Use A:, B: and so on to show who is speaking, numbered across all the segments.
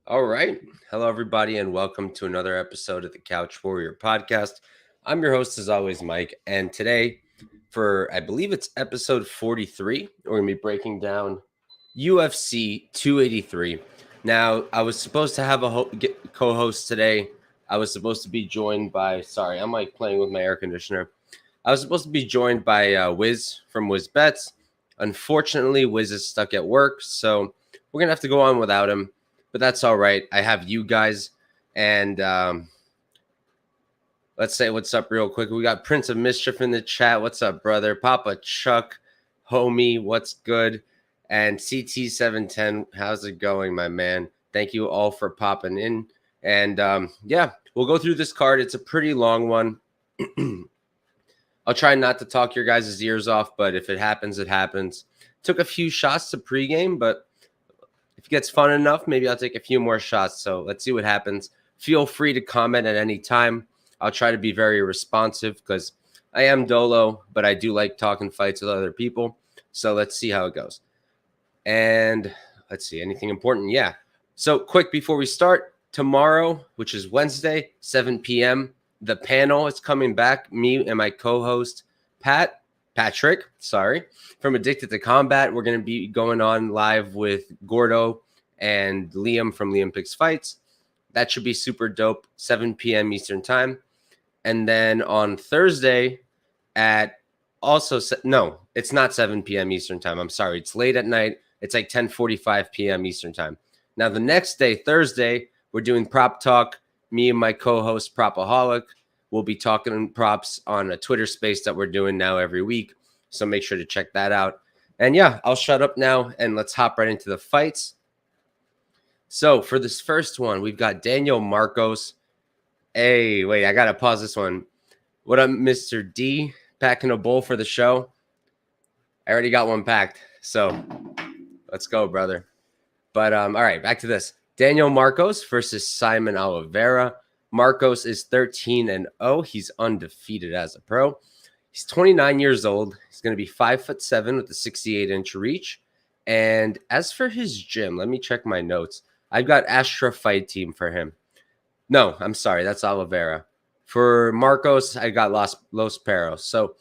A: All right. Hello, everybody, and welcome to another episode of the Couch Warrior podcast. I'm your host, as always, Mike. And today, I believe it's episode 43, we're going to be breaking down UFC 283. Now, I was supposed to have a co-host today. I was supposed to be joined by, sorry, I'm like playing with my air conditioner. I was supposed to be joined by Wiz from Wiz Bets. Unfortunately, Wiz is stuck at work, so we're going to have to go on without him. But that's all right. I have you guys, and let's say what's up real quick. We got Prince of Mischief in the chat. What's up, brother? Papa Chuck, homie, what's good? And CT710, how's it going, my man? Thank you all for popping in. And yeah, we'll go through this card. It's a pretty long one. I'll try not to talk your guys' ears off, but if it happens, it happens. Took a few shots to pregame, but if it gets fun enough, maybe I'll take a few more shots. So let's see what happens. Feel free to comment at any time. I'll try to be very responsive because I am Dolo, but I do like talking fights with other people. So let's see how it goes. And let's see, anything important? Yeah. So quick before we start, tomorrow, which is Wednesday, 7 p.m., the panel is coming back. Me and my co-host, Patrick, from Addicted to Combat. We're going to be going on live with Gordo and Liam from Liam Picks Fights. That should be super dope, 7 p.m. Eastern time. And then on Thursday it's not 7 p.m. Eastern time. I'm sorry. It's late at night. It's like 10:45 p.m. Eastern time. Now, the next day, Thursday, we're doing Prop Talk. Me and my co-host, Propaholic, will be talking props on a Twitter space that we're doing now every week. So make sure to check that out. And yeah, I'll shut up now and let's hop right into the fights. So for this first one, we've got Daniel Marcos. Hey, wait, I got to pause this one. What up, Mr. D? Packing a bowl for the show? I already got one packed. So let's go, brother. But all right, back to this. Daniel Marcos versus Saimon Oliveira. Marcos is 13-0. He's undefeated as a pro. He's 29 years old. He's going to be 5'7" with a 68-inch reach. And as for his gym, let me check my notes. I've got Astra Fight Team for him. No, I'm sorry. That's Oliveira. For Marcos, I got Los Perros. So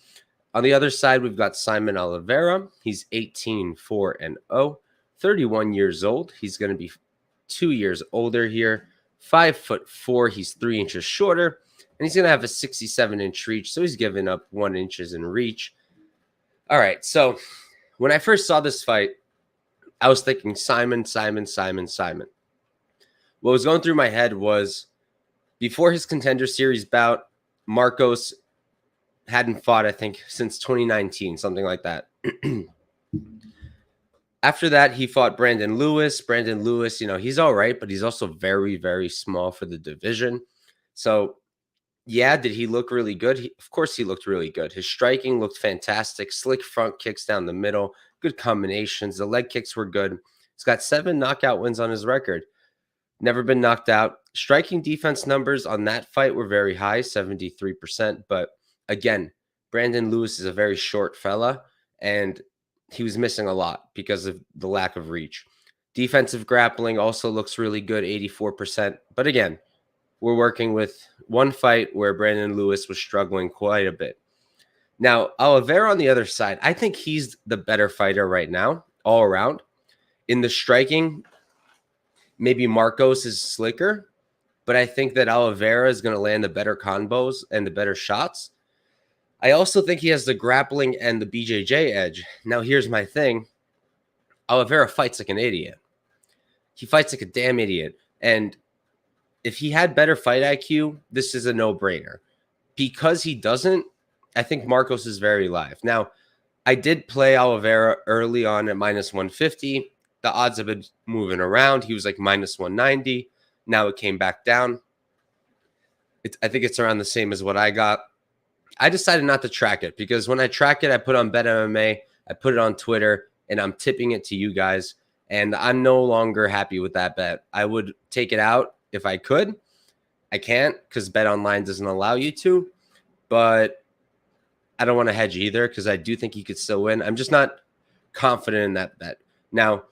A: on the other side, we've got Saimon Oliveira. He's 18-4-0, 31 years old. He's going to be 2 years older here. 5'4". He's 3 inches shorter. And he's going to have a 67-inch reach. So he's giving up 1 inch in reach. All right. So when I first saw this fight, I was thinking Saimon. What was going through my head was before his Contender Series bout, Marcos hadn't fought, I think, since 2019, something like that. After that, he fought Brandon Lewis. Brandon Lewis, he's all right, but he's also very, very small for the division. So, yeah, did he look really good? Of course he looked really good. His striking looked fantastic. Slick front kicks down the middle. Good combinations. The leg kicks were good. He's got 7 knockout wins on his record. Never been knocked out. Striking defense numbers on that fight were very high, 73%. But, again, Brandon Lewis is a very short fella, and he was missing a lot because of the lack of reach. Defensive grappling also looks really good, 84%. But again, we're working with one fight where Brandon Lewis was struggling quite a bit. Now, Oliveira on the other side, I think he's the better fighter right now, all around. In the striking, maybe Marcos is slicker, but I think that Oliveira is going to land the better combos and the better shots. I also think he has the grappling and the BJJ edge. Now, here's my thing. Oliveira fights like an idiot. He fights like a damn idiot. And if he had better fight IQ, this is a no-brainer. Because he doesn't, I think Marcos is very live. Now, I did play Oliveira early on at minus 150. The odds have been moving around. He was like minus 190. Now it came back down. I think it's around the same as what I got. I decided not to track it because when I track it, I put on BetMMA, I put it on Twitter, and I'm tipping it to you guys. And I'm no longer happy with that bet. I would take it out if I could. I can't because BetOnline doesn't allow you to. But I don't want to hedge either because I do think he could still win. I'm just not confident in that bet. Now,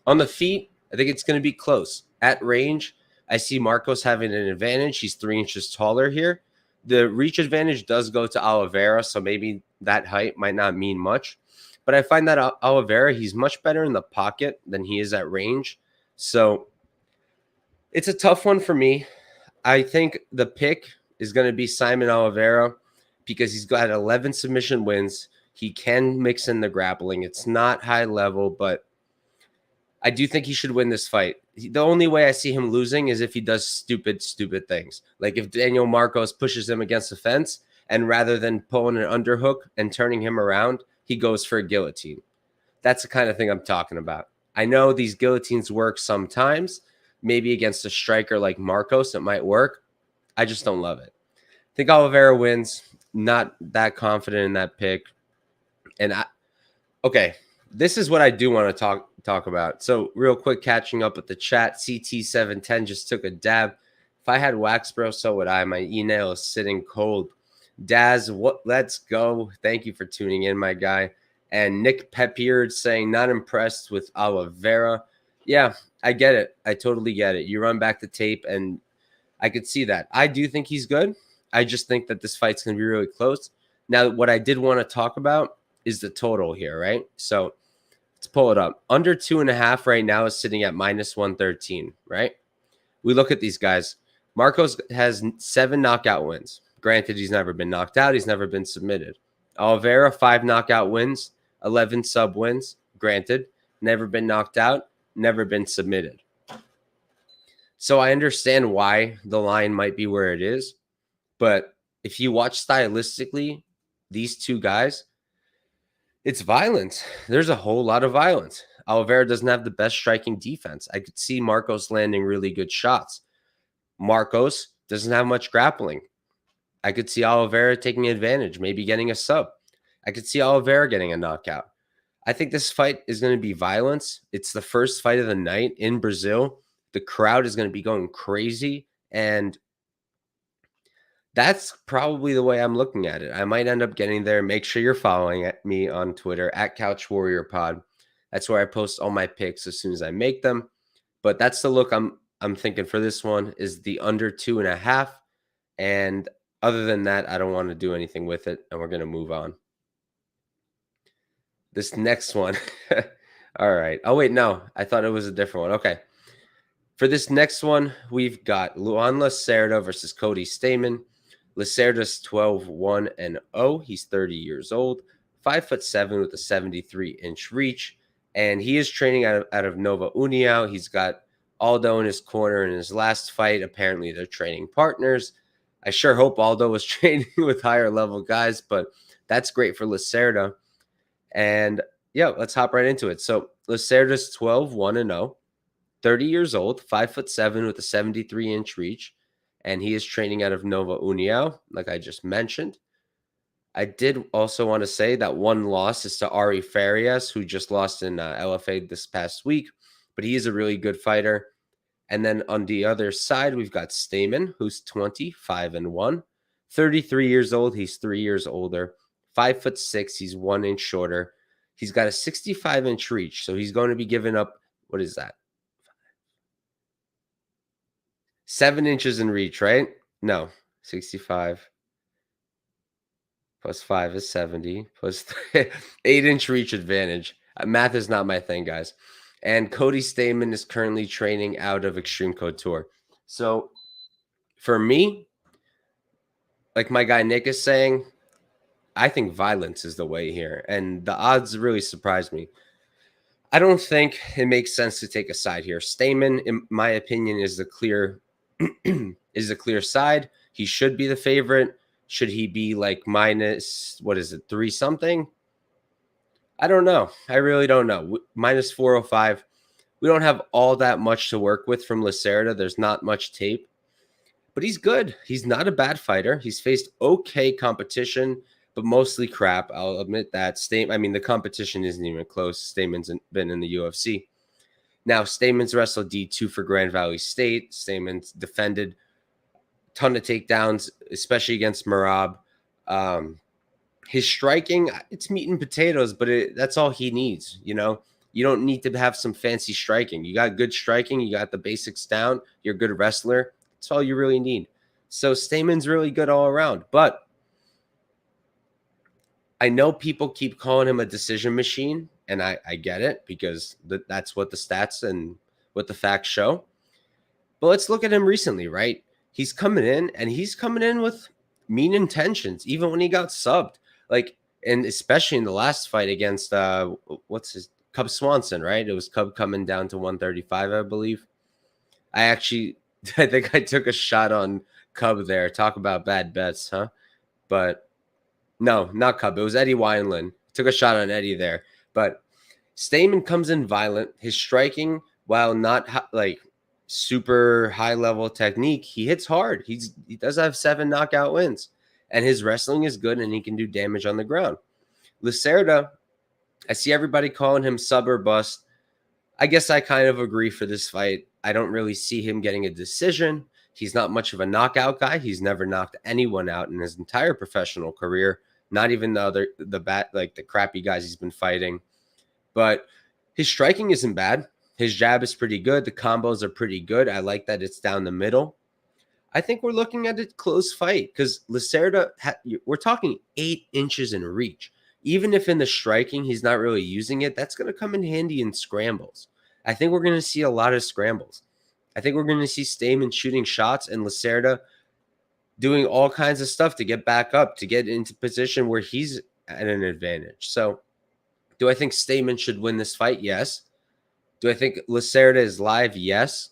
A: on the feet, I think it's going to be close. At range, I see Marcos having an advantage. He's 3 inches taller here. The reach advantage does go to Oliveira, so maybe that height might not mean much. But I find that Oliveira, he's much better in the pocket than he is at range. So it's a tough one for me. I think the pick is going to be Saimon Oliveira because he's got 11 submission wins. He can mix in the grappling. It's not high level, but I do think he should win this fight. The only way I see him losing is if he does stupid things. Like if Daniel Marcos pushes him against the fence and rather than pulling an underhook and turning him around, he goes for a guillotine. That's the kind of thing I'm talking about. I know these guillotines work sometimes. Maybe against a striker like Marcos, it might work. I just don't love it. I think Oliveira wins. Not that confident in that pick. And okay, this is what I do want to talk about. So real quick, catching up with the chat. CT710 just took a dab. If I had wax, bro, so would I. My e-nail is sitting cold. Daz, let's go. Thank you for tuning in, my guy. And Nick Pepiard saying not impressed with Oliveira. Yeah, I get it. I totally get it. You run back the tape, and I could see that. I do think he's good. I just think that this fight's going to be really close. Now, what I did want to talk about is the total here, right? So let's pull it up. Under 2.5 right now is sitting at -113, right? We look at these guys. Marcos has 7 knockout wins. Granted, he's never been knocked out. He's never been submitted. Oliveira, 5 knockout wins, 11 sub wins. Granted, never been knocked out, never been submitted. So I understand why the line might be where it is. But if you watch stylistically, these two guys, it's violence. There's a whole lot of violence. Oliveira doesn't have the best striking defense. I could see Marcos landing really good shots. Marcos doesn't have much grappling. I could see Oliveira taking advantage, maybe getting a sub. I could see Oliveira getting a knockout. I think this fight is going to be violence. It's the first fight of the night in Brazil. The crowd is going to be going crazy, and that's probably the way I'm looking at it. I might end up getting there. Make sure you're following me on Twitter at Couch Warrior Pod. That's where I post all my picks as soon as I make them. But that's the look I'm thinking for this one is the under 2.5. And other than that, I don't want to do anything with it, and we're going to move on. This next one. All right. Oh, wait, no. I thought it was a different one. Okay. For this next one, we've got Luan Lacerda versus Cody Stamann. Lacerda's 12-1-0. He's 30 years old, 5'7" with a 73-inch reach, and he is training out of Nova União. He's got Aldo in his corner in his last fight. Apparently, they're training partners. I sure hope Aldo was training with higher level guys, but that's great for Lacerda. And yeah, let's hop right into it. So Lacerda's 12-1-0, 30 years old, 5'7" with a 73-inch reach. And he is training out of Nova União, like I just mentioned. I did also want to say that one loss is to Ari Farias, who just lost in LFA this past week. But he is a really good fighter. And then on the other side, we've got Stamann, who's 25-1, 33 years old. He's 3 years older, 5'6". He's 1 inch shorter. He's got a 65-inch reach. So he's going to be giving up, what is that? 7 inches in reach, right? No, 65 plus 5 is 70 plus 8-inch reach advantage. Math is not my thing, guys. And Cody Stamann is currently training out of Extreme Couture. So for me, like my guy Nick is saying, I think violence is the way here. And the odds really surprised me. I don't think it makes sense to take a side here. Stamann, in my opinion, is the clear side. He should be the favorite. Should he be like minus, what is it, 3 something? I don't know. I really don't know. Minus 405. We don't have all that much to work with from Lacerda. There's not much tape, but he's good. He's not a bad fighter. He's faced okay competition, but mostly crap. I'll admit that. The competition isn't even close. Stamann's been in the UFC. Now, Stamann's wrestled D2 for Grand Valley State. Stamann's defended a ton of takedowns, especially against Marab. His striking, it's meat and potatoes, but that's all he needs. You know, You don't need to have some fancy striking. You got good striking. You got the basics down. You're a good wrestler. That's all you really need. So Stamann's really good all around. But I know people keep calling him a decision machine, and I get it because that's what the stats and what the facts show. But let's look at him recently, right? He's coming in with mean intentions, even when he got subbed. Like, and especially in the last fight against what's his Cub Swanson, right? It was Cub coming down to 135, I believe. I think I took a shot on Cub there. Talk about bad bets, huh? But no, not Cub. It was Eddie Wineland. Took a shot on Eddie there. But Stamann comes in violent. His striking, while not like super high level technique, he hits hard. He does have 7 knockout wins, and his wrestling is good, and he can do damage on the ground. Lacerda, I see everybody calling him sub or bust. I guess I kind of agree for this fight. I don't really see him getting a decision. He's not much of a knockout guy. He's never knocked anyone out in his entire professional career, not even the crappy guys he's been fighting. But his striking isn't bad. His jab is pretty good. The combos are pretty good. I like that it's down the middle. I think we're looking at a close fight because Lacerda, we're talking 8 inches in reach. Even if in the striking he's not really using it, that's going to come in handy in scrambles. I think we're going to see a lot of scrambles. I think we're going to see Stamann shooting shots and Lacerda doing all kinds of stuff to get back up, to get into position where he's at an advantage. So do I think Stamann should win this fight? Yes. Do I think Lacerda is live? Yes.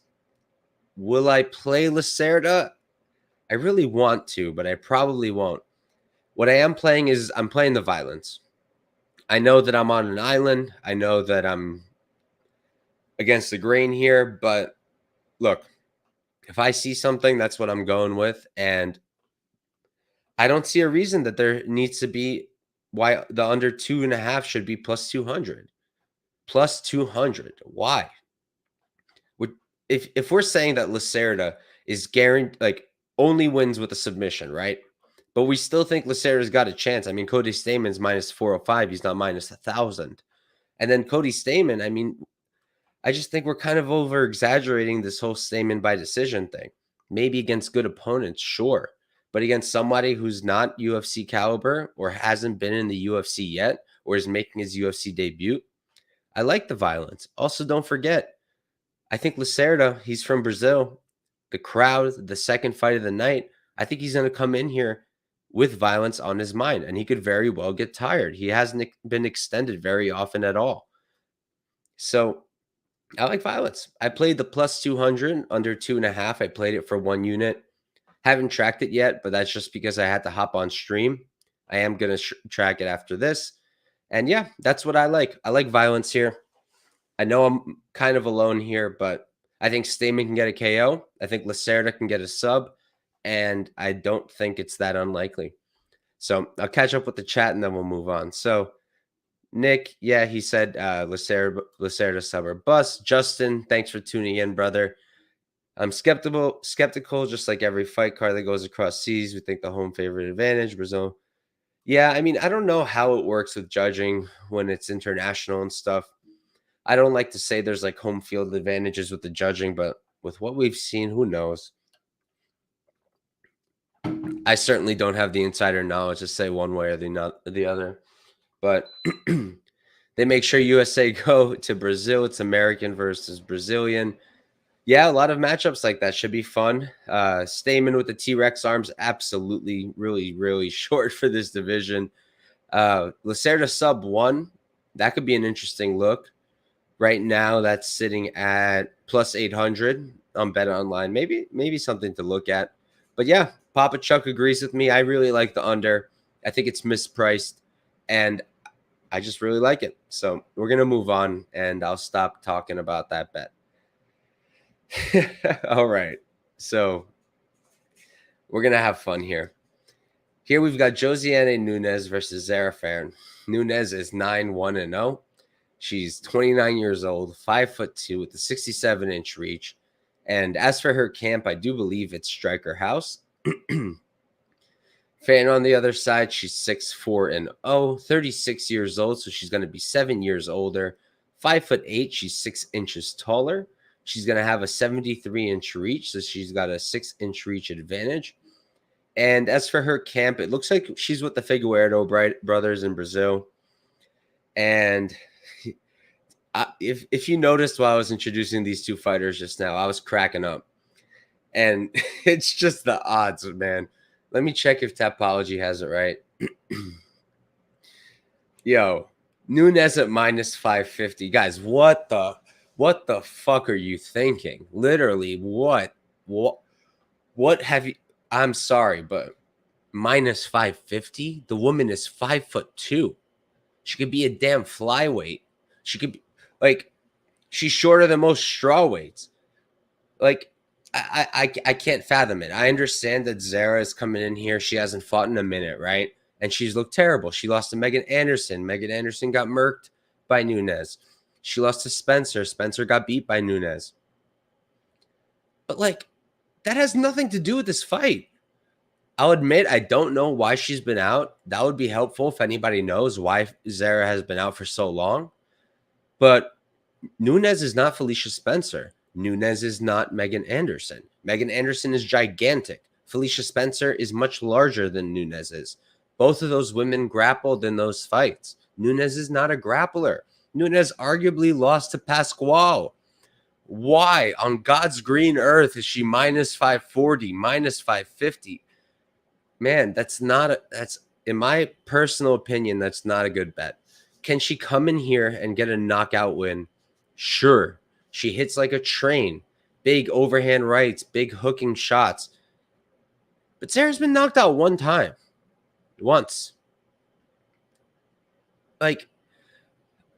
A: Will I play Lacerda? I really want to, but I probably won't. What I am playing is I'm playing the violence. I know that I'm on an island. I know that I'm against the grain here, but look, if I see something, that's what I'm going with. And I don't see a reason that there needs to be why the under 2.5 should be plus 200. Plus 200. Why? If we're saying that Lacerda is guaranteed, like only wins with a submission, right? But we still think Lacerda's got a chance. I mean, Cody Stamann's minus 405. He's not minus 1,000. And then Cody Stamann, I mean, I just think we're kind of over exaggerating this whole Stamann by decision thing. Maybe against good opponents, sure. But against somebody who's not UFC caliber or hasn't been in the UFC yet or is making his UFC debut, I like the violence. Also, don't forget, I think Lacerda, he's from Brazil. The crowd, the second fight of the night, I think he's going to come in here with violence on his mind, and he could very well get tired. He hasn't been extended very often at all. So I like violence. I played the plus 200 under 2.5. I played it for 1 unit. Haven't tracked it yet, but that's just because I had to hop on stream. I am going to track it after this. And yeah, that's what I like. I like violence here. I know I'm kind of alone here, but I think Stamann can get a KO. I think Lacerda can get a sub, and I don't think it's that unlikely. So I'll catch up with the chat, and then we'll move on. So Nick, yeah, he said Lacerda sub or bust. Justin, thanks for tuning in, brother. I'm skeptical, just like every fight card that goes across seas. We think the home favorite advantage, Brazil. Yeah, I mean, I don't know how it works with judging when it's international and stuff. I don't like to say there's like home field advantages with the judging, but with what we've seen, who knows? I certainly don't have the insider knowledge to say one way or the other. But they make sure USA go to Brazil. It's American versus Brazilian. Yeah, a lot of matchups like that should be fun. Stamann with the T-Rex arms, absolutely, really, really short for this division. Lacerda sub 1, that could be an interesting look. Right now, that's sitting at plus 800 on Bet Online. Maybe something to look at. But yeah, Papa Chuck agrees with me. I really like the under. I think it's mispriced, and I just really like it. So we're going to move on, and I'll stop talking about that bet. All right. So we're going to have fun here. Here we've got Josiane Nunes versus Zarah Fairn. Nunes is 9-1-0. She's 29 years old, 5'2", with a 67-inch reach. And as for her camp, I do believe it's Striker House. Fairn on the other side, she's 6'4-0, 36 years old, so she's going to be 7 years older. 5'8". She's 6 inches taller. She's going to have a 73-inch reach, so she's got a 6-inch reach advantage. And as for her camp, it looks like she's with the Figueiredo brothers in Brazil. And if you noticed while I was introducing these two fighters just now, I was cracking up. And it's just the odds, man. Let me check if Tapology has it right. Yo, Nunes at minus 550. Guys, what the fuck are you thinking? Literally, what have you? I'm sorry, but minus 550? The woman is 5'2". She could be a damn flyweight. She could be like, she's shorter than most straw weights. Like, I can't fathom it. I understand that Zarah is coming in here. She hasn't fought in a minute, right? And she's looked terrible. She lost to Megan Anderson. Megan Anderson got murked by Nunes. She lost to Spencer. Spencer got beat by Nunes. But, like, that has nothing to do with this fight. I'll admit I don't know why she's been out. That would be helpful if anybody knows why Zarah has been out for so long. But Nunes is not Felicia Spencer. Nunes is not Megan Anderson. Megan Anderson is gigantic. Felicia Spencer is much larger than Nunes is. Both of those women grappled in those fights. Nunes is not a grappler. Nunes arguably lost to Pascual. Why on God's green earth is she minus 540, minus 550? Man, that's in my personal opinion, that's not a good bet. Can she come in here and get a knockout win? Sure. She hits like a train. Big overhand rights, big hooking shots. But Sarah's been knocked out one time. Once. Like,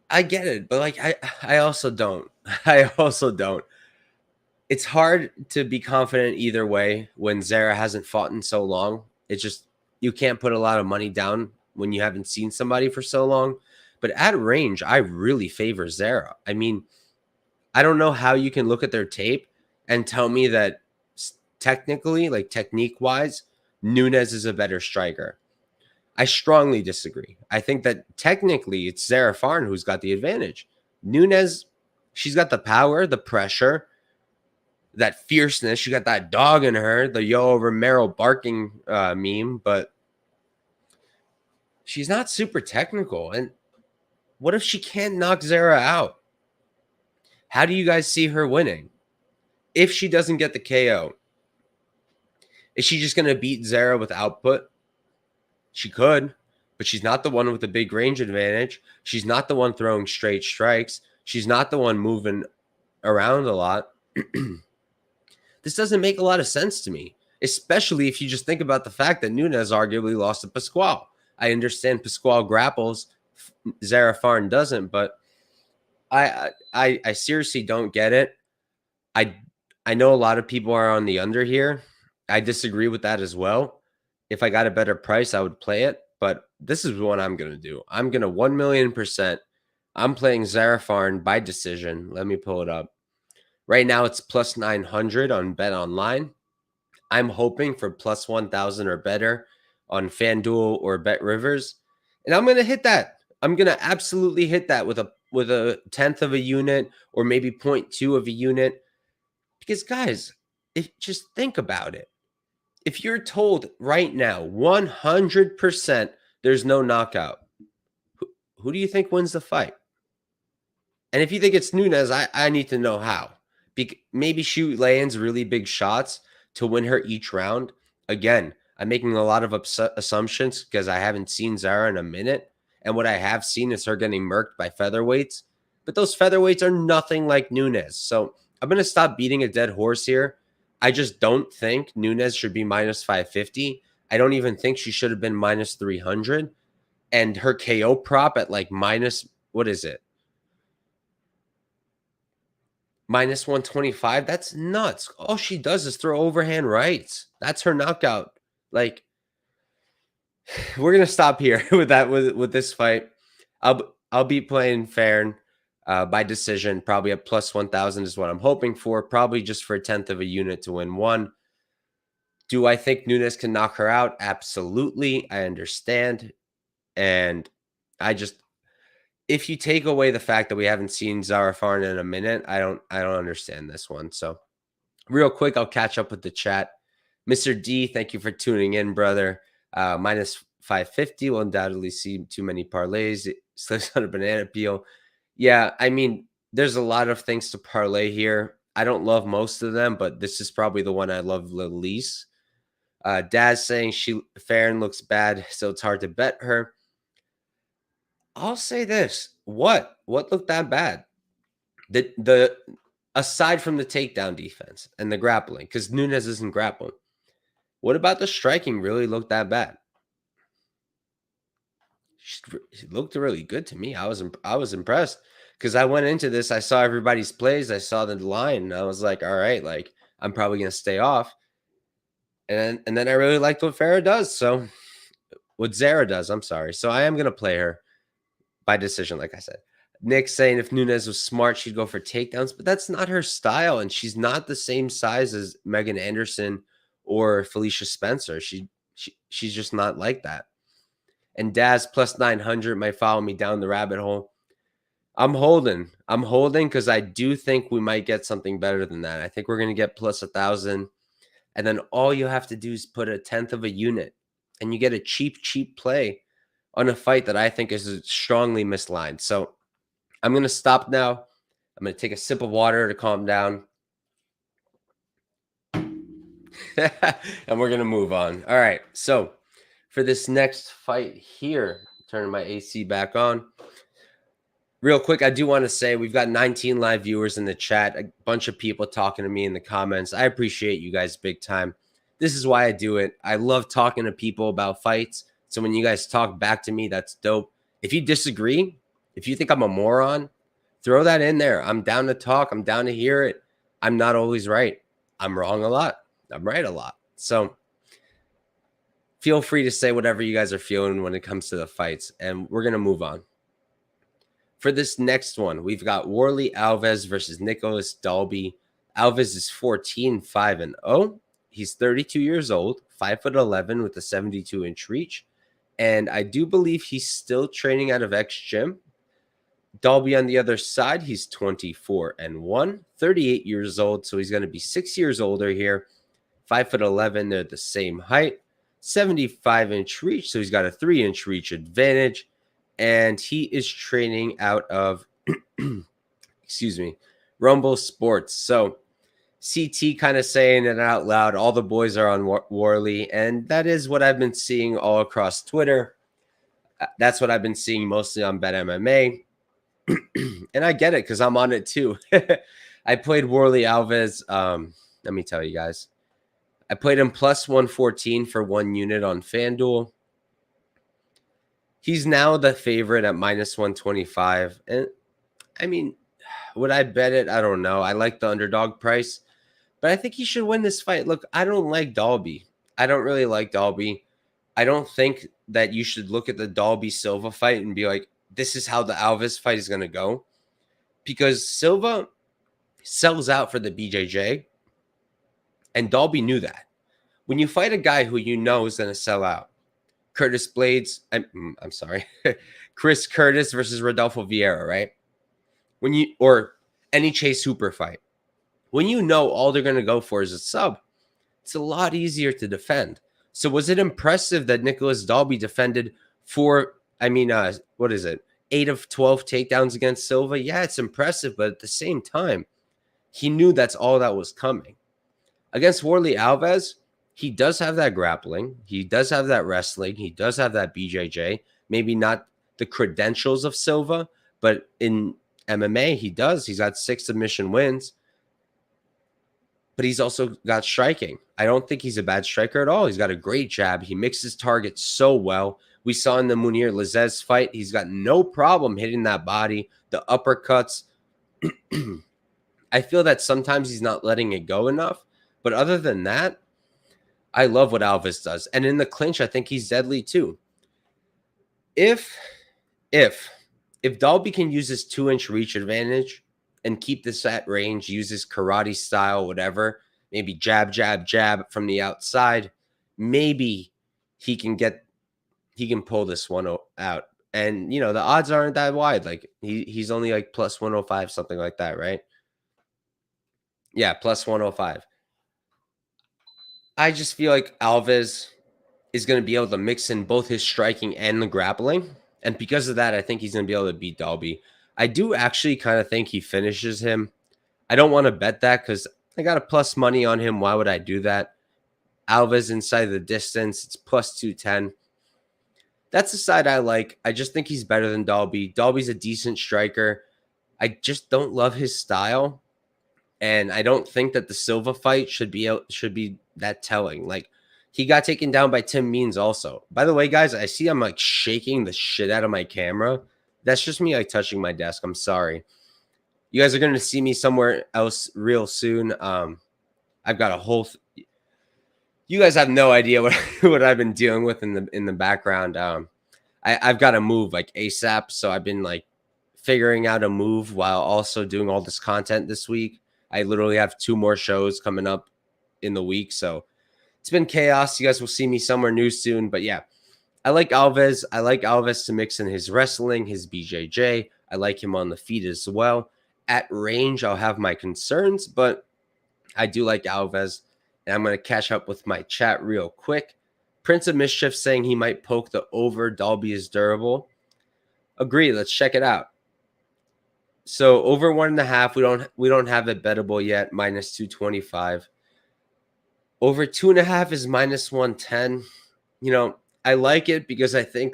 A: I get it, but like I also don't. I also don't. It's hard to be confident either way when Zarah hasn't fought in so long. It's just, you can't put a lot of money down when you haven't seen somebody for so long. But at range, I really favor Zarah. I mean, I don't know how you can look at their tape and tell me that technically, like technique-wise, Nunes is a better striker. I strongly disagree. I think that technically it's Zarah Fairn who's got the advantage. Nunes, she's got the power, the pressure, that fierceness. She got that dog in her, the Yo Romero barking meme, but she's not super technical. And what if she can't knock Zarah out? How do you guys see her winning? If she doesn't get the KO, is she just going to beat Zarah with output? She could, but she's not the one with the big range advantage. She's not the one throwing straight strikes. She's not the one moving around a lot. This doesn't make a lot of sense to me, especially if you just think about the fact that Nunes arguably lost to Pascual. I understand Pascual grapples, Zarah Fairn doesn't, but I seriously don't get it. I know a lot of people are on the under here. I disagree with that as well. If I got a better price, I would play it. But this is what I'm going to do. I'm going to 1,000,000%. I'm playing Zarah Fairn by decision. Let me pull it up. Right now, it's plus 900 on Bet Online. I'm hoping for plus 1,000 or better on FanDuel or Bet Rivers. And I'm going to hit that. I'm going to absolutely hit that with a tenth of a unit or maybe 0.2 of a unit. Because, guys, just think about it. If you're told right now 100% there's no knockout, who do you think wins the fight? And if you think it's Nunes, I need to know how. Maybe she lands really big shots to win her each round. Again, I'm making a lot of assumptions because I haven't seen Zarah in a minute. And what I have seen is her getting murked by featherweights. But those featherweights are nothing like Nunes. So I'm going to stop beating a dead horse here. I just don't think Nunes should be minus 550. I don't even think she should have been minus 300. And her KO prop at like minus, what is it? Minus 125. That's nuts. All she does is throw overhand rights. That's her knockout. Like, we're gonna stop here with that with this fight. I'll be playing Fairn by decision, probably at plus 1,000 is what I'm hoping for. Probably just for a tenth of a unit to win one. Do I think Nunes can knock her out? Absolutely. I understand. And if you take away the fact that we haven't seen Zarah Fairn in a minute, I don't understand this one. So real quick, I'll catch up with the chat. Mr. D, thank you for tuning in, brother. Minus 550 will undoubtedly see too many parlays. It slips on a banana peel. Yeah, I mean, there's a lot of things to parlay here. I don't love most of them, but this is probably the one I love the least. Daz saying Fairn looks bad, so it's hard to bet her. I'll say this. What looked that bad? The aside from the takedown defense and the grappling, because Nunes isn't grappling. What about the striking really looked that bad? She looked really good to me. I was impressed because I went into this. I saw everybody's plays. I saw the line, and I was like, all right, like I'm probably gonna stay off. And then I really liked what Farah does. So what Zarah does, I'm sorry. So I am gonna play her by decision, like I said. Nick saying if Nunes was smart, she'd go for takedowns, but that's not her style, and she's not the same size as Megan Anderson or Felicia Spencer. She's just not like that. And Daz plus 900 might follow me down the rabbit hole. I'm holding because I do think we might get something better than that. I think we're going to get plus 1,000. And then all you have to do is put 1/10 of a unit and you get a cheap play on a fight that I think is strongly mislined. So I'm going to stop now. I'm going to take a sip of water to calm down. And we're going to move on. All right. So for this next fight here, turning my AC back on. Real quick, I do want to say we've got 19 live viewers in the chat, a bunch of people talking to me in the comments. I appreciate you guys big time. This is why I do it. I love talking to people about fights. So when you guys talk back to me, that's dope. If you disagree, if you think I'm a moron, throw that in there. I'm down to talk. I'm down to hear it. I'm not always right. I'm wrong a lot. I'm right a lot. So feel free to say whatever you guys are feeling when it comes to the fights. And we're going to move on. For this next one, we've got Warlley Alves versus Nicolas Dalby. Alves is 14-5-0. He's 32 years old, 5'11" with a 72-inch reach. And I do believe he's still training out of X Gym. Dalby on the other side, he's 24-1, 38 years old. So he's going to be 6 years older here. 5'11", they're the same height. 75-inch reach, so he's got a 3-inch reach advantage. And he is training out of, excuse me, Rumble Sports. So CT kind of saying it out loud. All the boys are on Warlley. And that is what I've been seeing all across Twitter. That's what I've been seeing mostly on Bet MMA. And I get it because I'm on it too. I played Warlley Alves. Let me tell you guys. I played him plus 114 for 1 unit on FanDuel. He's now the favorite at minus 125. And I mean, would I bet it? I don't know. I like the underdog price, but I think he should win this fight. Look, I don't like Dalby. I don't really like Dalby. I don't think that you should look at the Dalby Silva fight and be like, this is how the Alves fight is going to go. Because Silva sells out for the BJJ, and Dalby knew that. When you fight a guy who you know is going to sell out, Curtis Blades, I'm sorry, Chris Curtis versus Rodolfo Vieira, right? Or any Chase Hooper fight, when you know all they're going to go for is a sub, it's a lot easier to defend. So was it impressive that Nicolas Dalby defended 8 of 12 takedowns against Silva? Yeah, it's impressive, but at the same time, he knew that's all that was coming. Against Warlley Alves, he does have that grappling. He does have that wrestling. He does have that BJJ. Maybe not the credentials of Silva, but in MMA, he does. He's got 6 submission wins. But he's also got striking. I don't think he's a bad striker at all. He's got a great jab. He mixes targets so well. We saw in the Mounir Lazzez fight, he's got no problem hitting that body, the uppercuts. I feel that sometimes he's not letting it go enough. But other than that, I love what Alves does. And in the clinch, I think he's deadly too. If Dalby can use his 2-inch reach advantage and keep this at range, use his karate style, whatever, maybe jab from the outside, maybe he can pull this one out. And, you know, the odds aren't that wide. Like he's only like plus 105, something like that, right? Yeah, plus 105. I just feel like Alves is going to be able to mix in both his striking and the grappling. And because of that, I think he's going to be able to beat Dalby. I do actually kind of think he finishes him. I don't want to bet that because I got a plus money on him. Why would I do that? Alves inside the distance. It's plus 210. That's the side I like. I just think he's better than Dalby. Dalby's a decent striker. I just don't love his style. And I don't think that the Silva fight should be that telling. Like, he got taken down by Tim Means also. By the way, guys, I see I'm like shaking the shit out of my camera. That's just me like touching my desk. I'm sorry. You guys are going to see me somewhere else real soon. I've got a whole you guys have no idea what what I've been dealing with in the background. I've got to move like ASAP, so I've been like figuring out a move while also doing all this content this week. I literally have 2 more shows coming up in the week, so it's been chaos. You guys will see me somewhere new soon, but yeah, I like Alves. I like Alves to mix in his wrestling, his BJJ. I like him on the feet as well. At range, I'll have my concerns, but I do like Alves. And I'm going to catch up with my chat real quick. Prince of Mischief saying he might poke the over. Dalby is durable. Agree. Let's check it out. So over 1.5. We don't have it bettable yet. Minus 225. Over 2.5 is minus 110. You know, I like it because I think.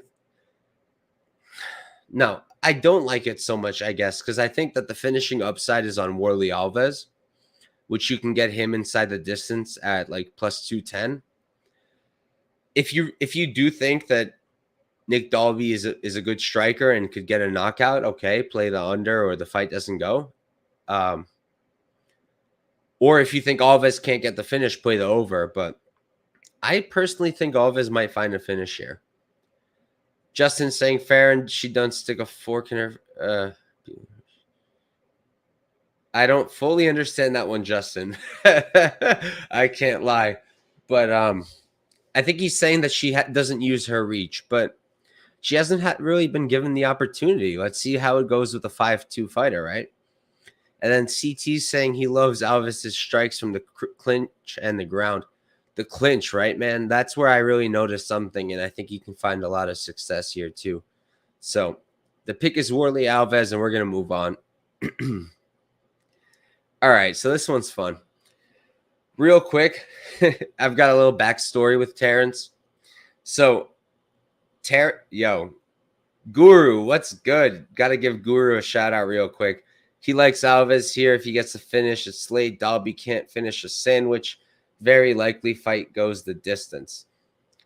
A: No, I don't like it so much, I guess, because I think that the finishing upside is on Warlley Alves, which you can get him inside the distance at like plus 210. If you do think that Nick Dalby is a good striker and could get a knockout, okay, play the under or the fight doesn't go. Or if you think Alves can't get the finish, play the over. But I personally think Alves might find a finish here. Justin saying Fairn, she done stick a fork in her. I don't fully understand that one, Justin. I can't lie. But I think he's saying that she doesn't use her reach, but she hasn't really been given the opportunity. Let's see how it goes with a 5-2 fighter, right? And then CT's saying he loves Alves' strikes from the clinch and the ground. The clinch, right, man? That's where I really noticed something, and I think you can find a lot of success here too. So the pick is Warlley Alves, and we're going to move on. All right, so this one's fun. Real quick, I've got a little backstory with Terrance. So, Guru, what's good? Got to give Guru a shout out real quick. He likes Alves here. If he gets the finish, it's Slade. Dalby can't finish a sandwich. Very likely fight goes the distance.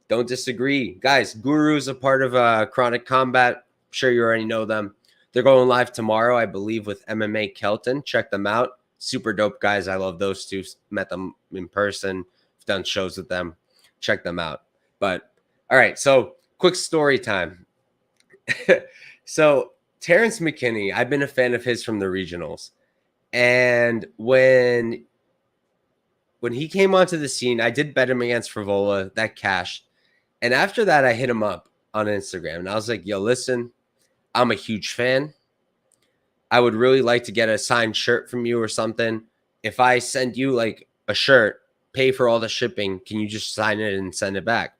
A: Don't disagree. Guys, Guru's a part of Chronic Combat. I'm sure you already know them. They're going live tomorrow, I believe, with MMA Kelton. Check them out. Super dope guys. I love those two. Met them in person. Done shows with them. Check them out. But, all right, so quick story time. So, Terrance McKinney, I've been a fan of his from the regionals. And when he came onto the scene, I did bet him against Frivola. That cashed. And after that, I hit him up on Instagram. And I was like, yo, listen, I'm a huge fan. I would really like to get a signed shirt from you or something. If I send you like a shirt, pay for all the shipping, can you just sign it and send it back?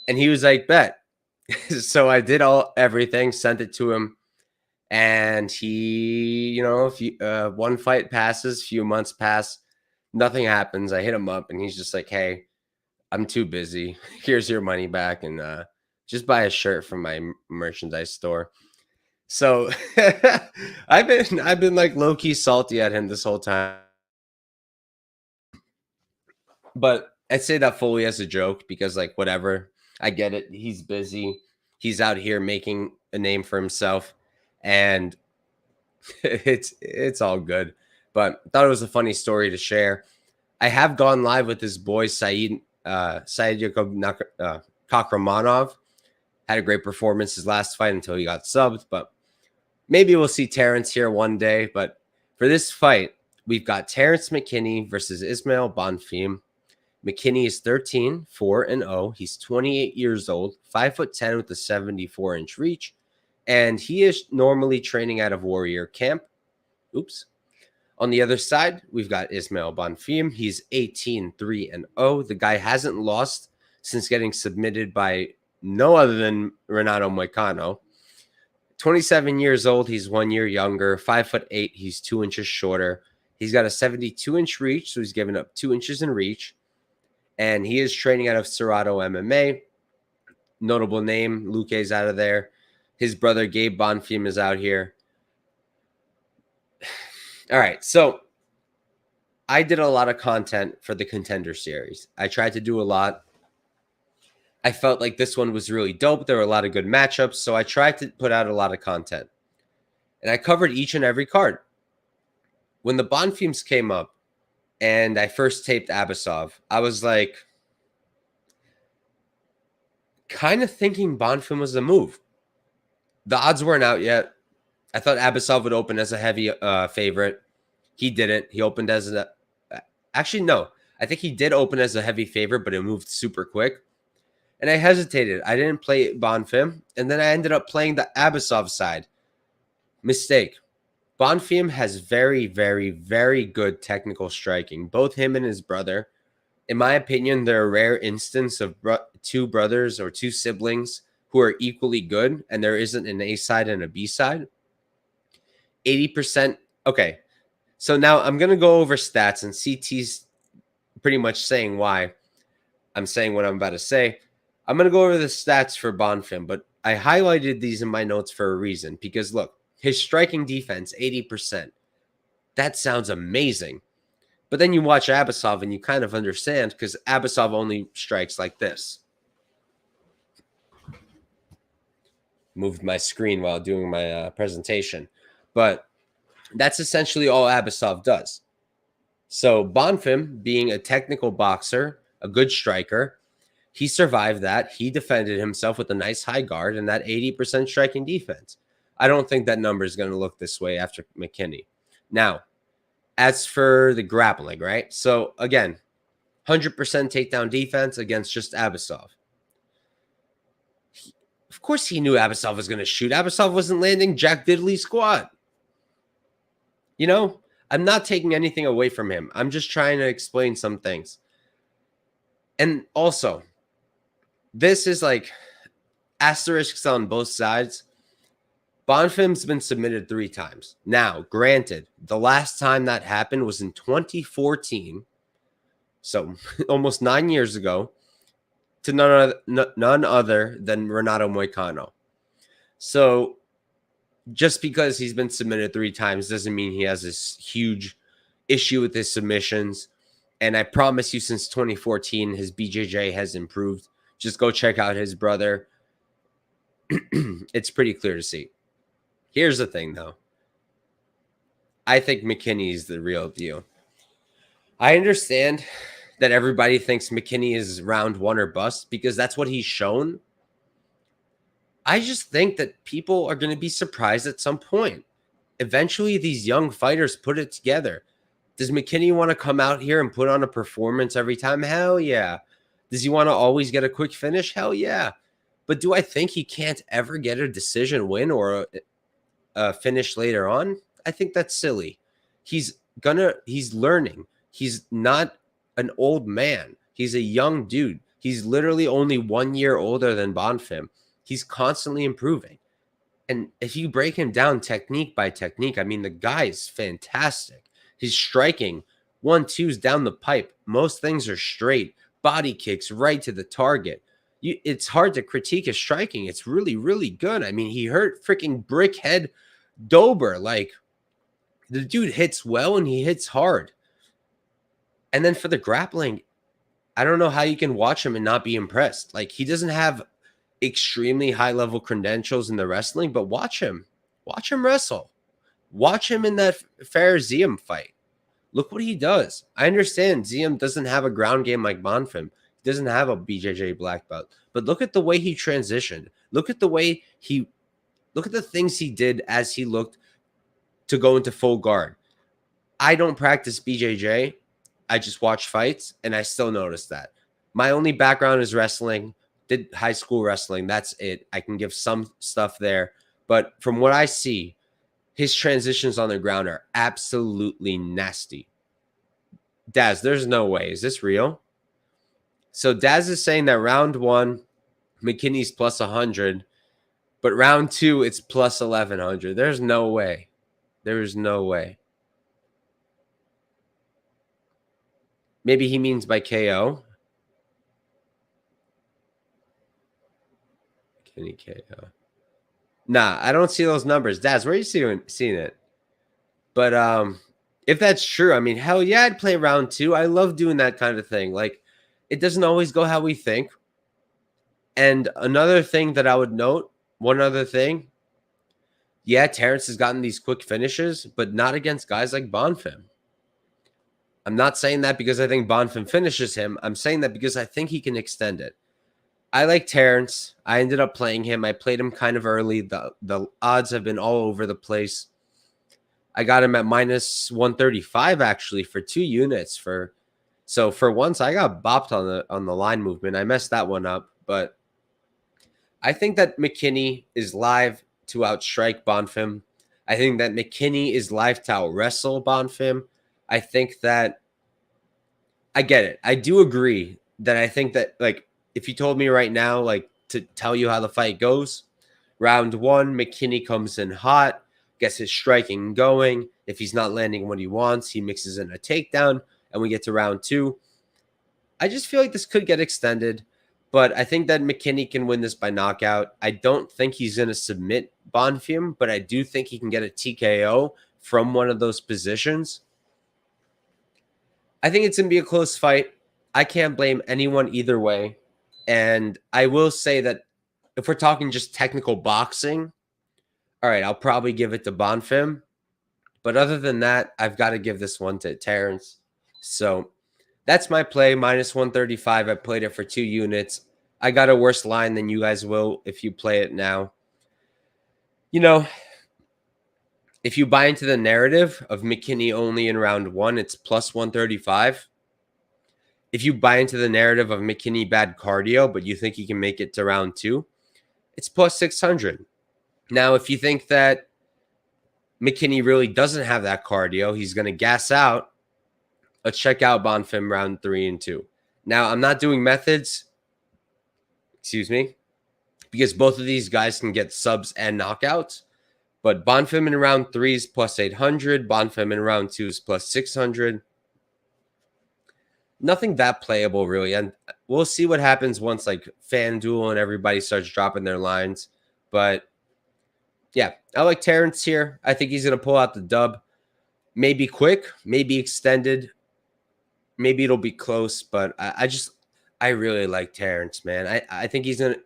A: And he was like, bet. So I did everything, sent it to him. And he, you know, one fight passes, few months pass, nothing happens. I hit him up and he's just like, hey, I'm too busy. Here's your money back. And just buy a shirt from my merchandise store. So I've been like low-key salty at him this whole time. But I say that fully as a joke because like whatever, I get it. He's busy. He's out here making a name for himself. And it's all good. But I thought it was a funny story to share. I have gone live with this boy, Said Kakramanov. Had a great performance his last fight until he got subbed. But maybe we'll see Terrance here one day. But for this fight, we've got Terrance McKinney versus Ismael Bonfim. McKinney is 13, 4-0. He's 28 years old, 5'10" with a 74-inch reach, and he is normally training out of Warrior Camp. Oops. On the other side, we've got Ismael Bonfim. He's 18, 3-0. The guy hasn't lost since getting submitted by no other than Renato Moicano. 27 years old. He's 1 year younger, 5'8". He's 2 inches shorter. He's got a 72-inch reach, so he's given up 2 inches in reach. And he is training out of Serrato MMA. Notable name, Luque's out of there. His brother, Gabe Bonfim, is out here. All right, so I did a lot of content for the Contender Series. I tried to do a lot. I felt like this one was really dope. There were a lot of good matchups, so I tried to put out a lot of content. And I covered each and every card. When the Bonfims came up and I first taped Abasov, I was like, kind of thinking Bonfim was the move. The odds weren't out yet. I thought Abasov would open as a heavy favorite. He didn't. He opened as a... Actually, no. I think he did open as a heavy favorite, but it moved super quick. And I hesitated. I didn't play Bonfim. And then I ended up playing the Abasov side. Mistake. Bonfim has very, very, very good technical striking. Both him and his brother. In my opinion, they're a rare instance of two brothers or two siblings who are equally good, and there isn't an A side and a B side. 80%. Okay. So now I'm going to go over stats, and CT's pretty much saying why I'm saying what I'm about to say. I'm going to go over the stats for Bonfim, but I highlighted these in my notes for a reason, because look, his striking defense, 80%. That sounds amazing. But then you watch Abasov and you kind of understand, because Abasov only strikes like this. Moved my screen while doing my presentation. But that's essentially all Abasov does. So Bonfim, being a technical boxer, a good striker, he survived that. He defended himself with a nice high guard and that 80% striking defense. I don't think that number is going to look this way after McKinney. Now, as for the grappling, right? So, again, 100% takedown defense against just Abasov. Of course he knew Abasov was going to shoot. Abasov wasn't landing Jack Diddley squat. You know, I'm not taking anything away from him. I'm just trying to explain some things. And also, this is like asterisks on both sides. Bonfim's been submitted 3 times. Now, granted, the last time that happened was in 2014, so almost 9 years ago, to none other than Renato Moicano. So, just because he's been submitted 3 times doesn't mean he has this huge issue with his submissions. And I promise you, since 2014, his BJJ has improved. Just go check out his brother. It's pretty clear to see. Here's the thing, though. I think McKinney is the real deal. I understand that everybody thinks McKinney is round 1 or bust because that's what he's shown. I just think that people are going to be surprised at some point. Eventually, these young fighters put it together. Does McKinney want to come out here and put on a performance every time? Hell yeah. Does he want to always get a quick finish? Hell yeah. But do I think he can't ever get a decision win or a finish later on? I think that's silly. He's learning. He's not an old man. He's a young dude. He's literally only 1 year older than Bonfim. He's constantly improving. And if you break him down technique by technique, I mean, the guy is fantastic. His striking, 1-2s down the pipe. Most things are straight. Body kicks right to the target. It's hard to critique his striking. It's really, really good. I mean, he hurt freaking Brickhead Dober. Like, the dude hits well and he hits hard. And then for the grappling, I don't know how you can watch him and not be impressed. Like, he doesn't have extremely high-level credentials in the wrestling, but watch him. Watch him wrestle. Watch him in that Fair Ziem fight. Look what he does. I understand Ziem doesn't have a ground game like Bonfim. He doesn't have a BJJ black belt. But look at the way he transitioned. Look at the things he did as he looked to go into full guard. I don't practice BJJ, I just watch fights, and I still notice that. My only background is wrestling, did high school wrestling. That's it. I can give some stuff there. But from what I see, his transitions on the ground are absolutely nasty. Daz, there's no way. Is this real? So Daz is saying that round 1, McKinney's plus 100, but round 2, it's plus 1,100. There's no way. There is no way. Maybe he means by KO. McKinney KO. Nah, I don't see those numbers. Daz, where are you seeing it? But if that's true, I mean, hell yeah, I'd play round 2. I love doing that kind of thing. Like, it doesn't always go how we think. And another thing that I would note, one other thing, yeah, Terrance has gotten these quick finishes, but not against guys like Bonfim. I'm not saying that because I think Bonfim finishes him. I'm saying that because I think he can extend it. I like Terrance. I ended up playing him. I played him kind of early. The odds have been all over the place. I got him at minus 135 actually for 2 units. So for once I got bopped on the line movement. I messed that one up, but I think that McKinney is live to outstrike Bonfim. I think that McKinney is live to out-wrestle Bonfim. I think that I get it. I do agree that I think that, like, if you told me right now, like, to tell you how the fight goes, round 1, McKinney comes in hot, gets his striking going. If he's not landing what he wants, he mixes in a takedown, and we get to round 2. I just feel like this could get extended, but I think that McKinney can win this by knockout. I don't think he's going to submit Bonfim, but I do think he can get a TKO from one of those positions. I think it's going to be a close fight. I can't blame anyone either way. And I will say that if we're talking just technical boxing, all right, I'll probably give it to Bonfim. But other than that, I've got to give this one to Terrance. So that's my play, minus 135. I played it for 2 units. I got a worse line than you guys will if you play it now. You know, if you buy into the narrative of McKinney only in round 1, it's plus 135. If you buy into the narrative of McKinney bad cardio, but you think he can make it to round 2, it's plus 600. Now, if you think that McKinney really doesn't have that cardio, he's going to gas out, let's check out Bonfim round 3 and 2. Now, I'm not doing methods, because both of these guys can get subs and knockouts. But Bonfim in round 3 is plus 800. Bonfim in round 2 is plus 600. Nothing that playable, really. And we'll see what happens once, like, FanDuel and everybody starts dropping their lines. But, yeah, I like Terrance here. I think he's going to pull out the dub. Maybe quick, maybe extended. Maybe it'll be close. But I really like Terrance, man. I think he's going to,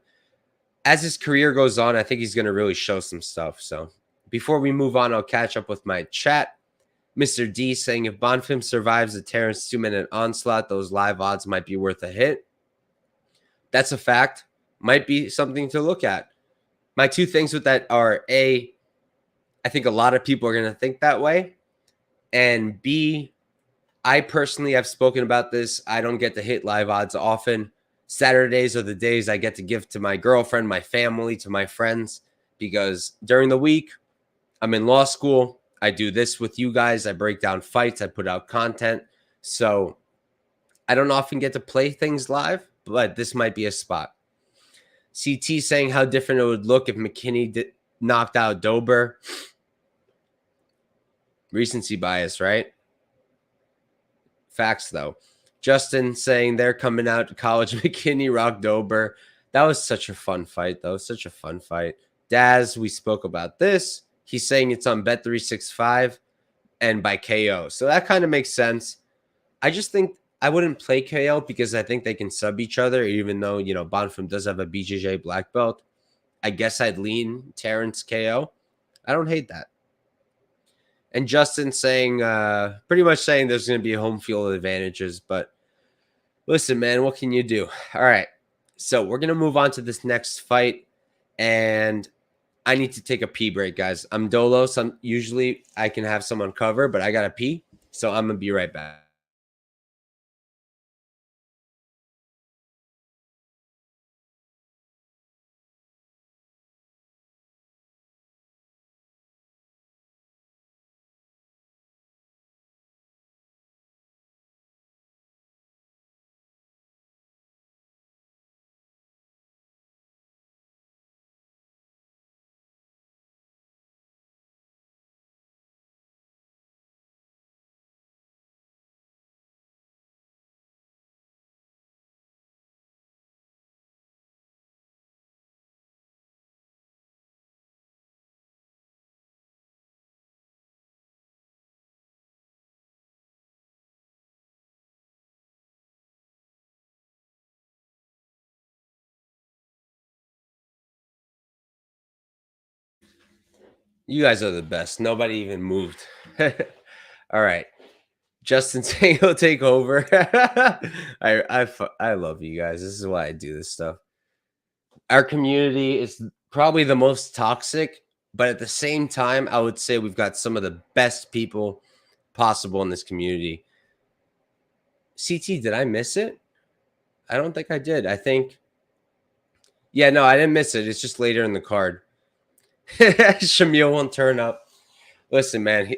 A: as his career goes on, I think he's going to really show some stuff. So before we move on, I'll catch up with my chat. Mr. D saying if Bonfim survives the Terrance 2-minute onslaught, those live odds might be worth a hit. That's a fact. Might be something to look at. My 2 things with that are A, I think a lot of people are going to think that way. And B, I personally have spoken about this. I don't get to hit live odds often. Saturdays are the days I get to give to my girlfriend, my family, to my friends, because during the week, I'm in law school. I do this with you guys. I break down fights. I put out content. So I don't often get to play things live, but this might be a spot. CT saying how different it would look if McKinney knocked out Dober. Recency bias, right? Facts, though. Justin saying they're coming out to college. McKinney rocked Dober. That was such a fun fight, though. Such a fun fight. Daz, we spoke about this. He's saying it's on Bet365 and by KO. So that kind of makes sense. I just think I wouldn't play KO because I think they can sub each other, even though, you know, Bonfim does have a BJJ black belt. I guess I'd lean Terrance KO. I don't hate that. And Justin saying, pretty much saying there's going to be home field advantages. But listen, man, what can you do? All right. So we're going to move on to this next fight. And I need to take a pee break, guys. I'm dolo. Usually I can have someone cover, but I got to pee. So I'm going to be right back. You guys are the best. Nobody even moved. All right. Justin saying he'll take over. I love you guys. This is why I do this stuff. Our community is probably the most toxic, but at the same time, I would say we've got some of the best people possible in this community. CT, did I miss it? I don't think I did. I think, yeah, no, I didn't miss it. It's just later in the card. Shamil won't turn up. Listen, man,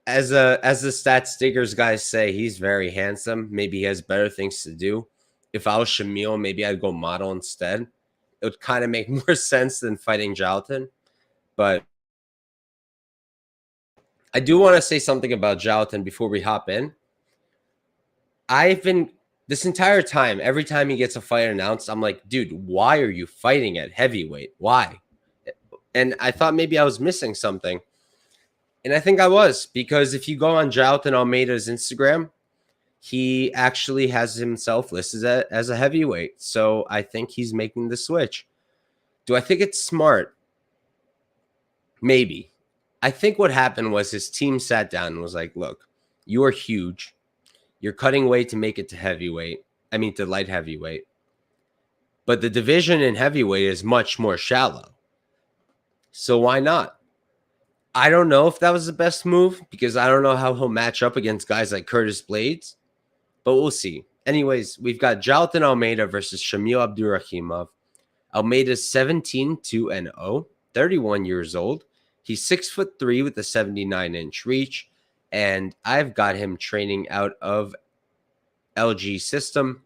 A: as the stat stickers guys say, he's very handsome. Maybe he has better things to do. If I was Shamil, maybe I'd go model instead. It would kind of make more sense than fighting Jailton. But I do want to say something about Jailton before we hop in. I've been this entire time, every time he gets a fight announced, I'm like, dude, why are you fighting at heavyweight? Why? And I thought maybe I was missing something. And I think I was, because if you go on Jailton Almeida's Instagram, he actually has himself listed as a heavyweight. So I think he's making the switch. Do I think it's smart? Maybe. I think what happened was his team sat down and was like, look, you are huge. You're cutting weight to make it to heavyweight. I mean, to light heavyweight. But the division in heavyweight is much more shallow. So why not? I don't know if that was the best move, because I don't know how he'll match up against guys like Curtis Blades, but we'll see. Anyways, we've got Jailton Almeida versus Shamil Abdurakhimov. Almeida's 17-2-0, 31 years old. He's 6'3" with a 79-inch reach, and I've got him training out of LG System.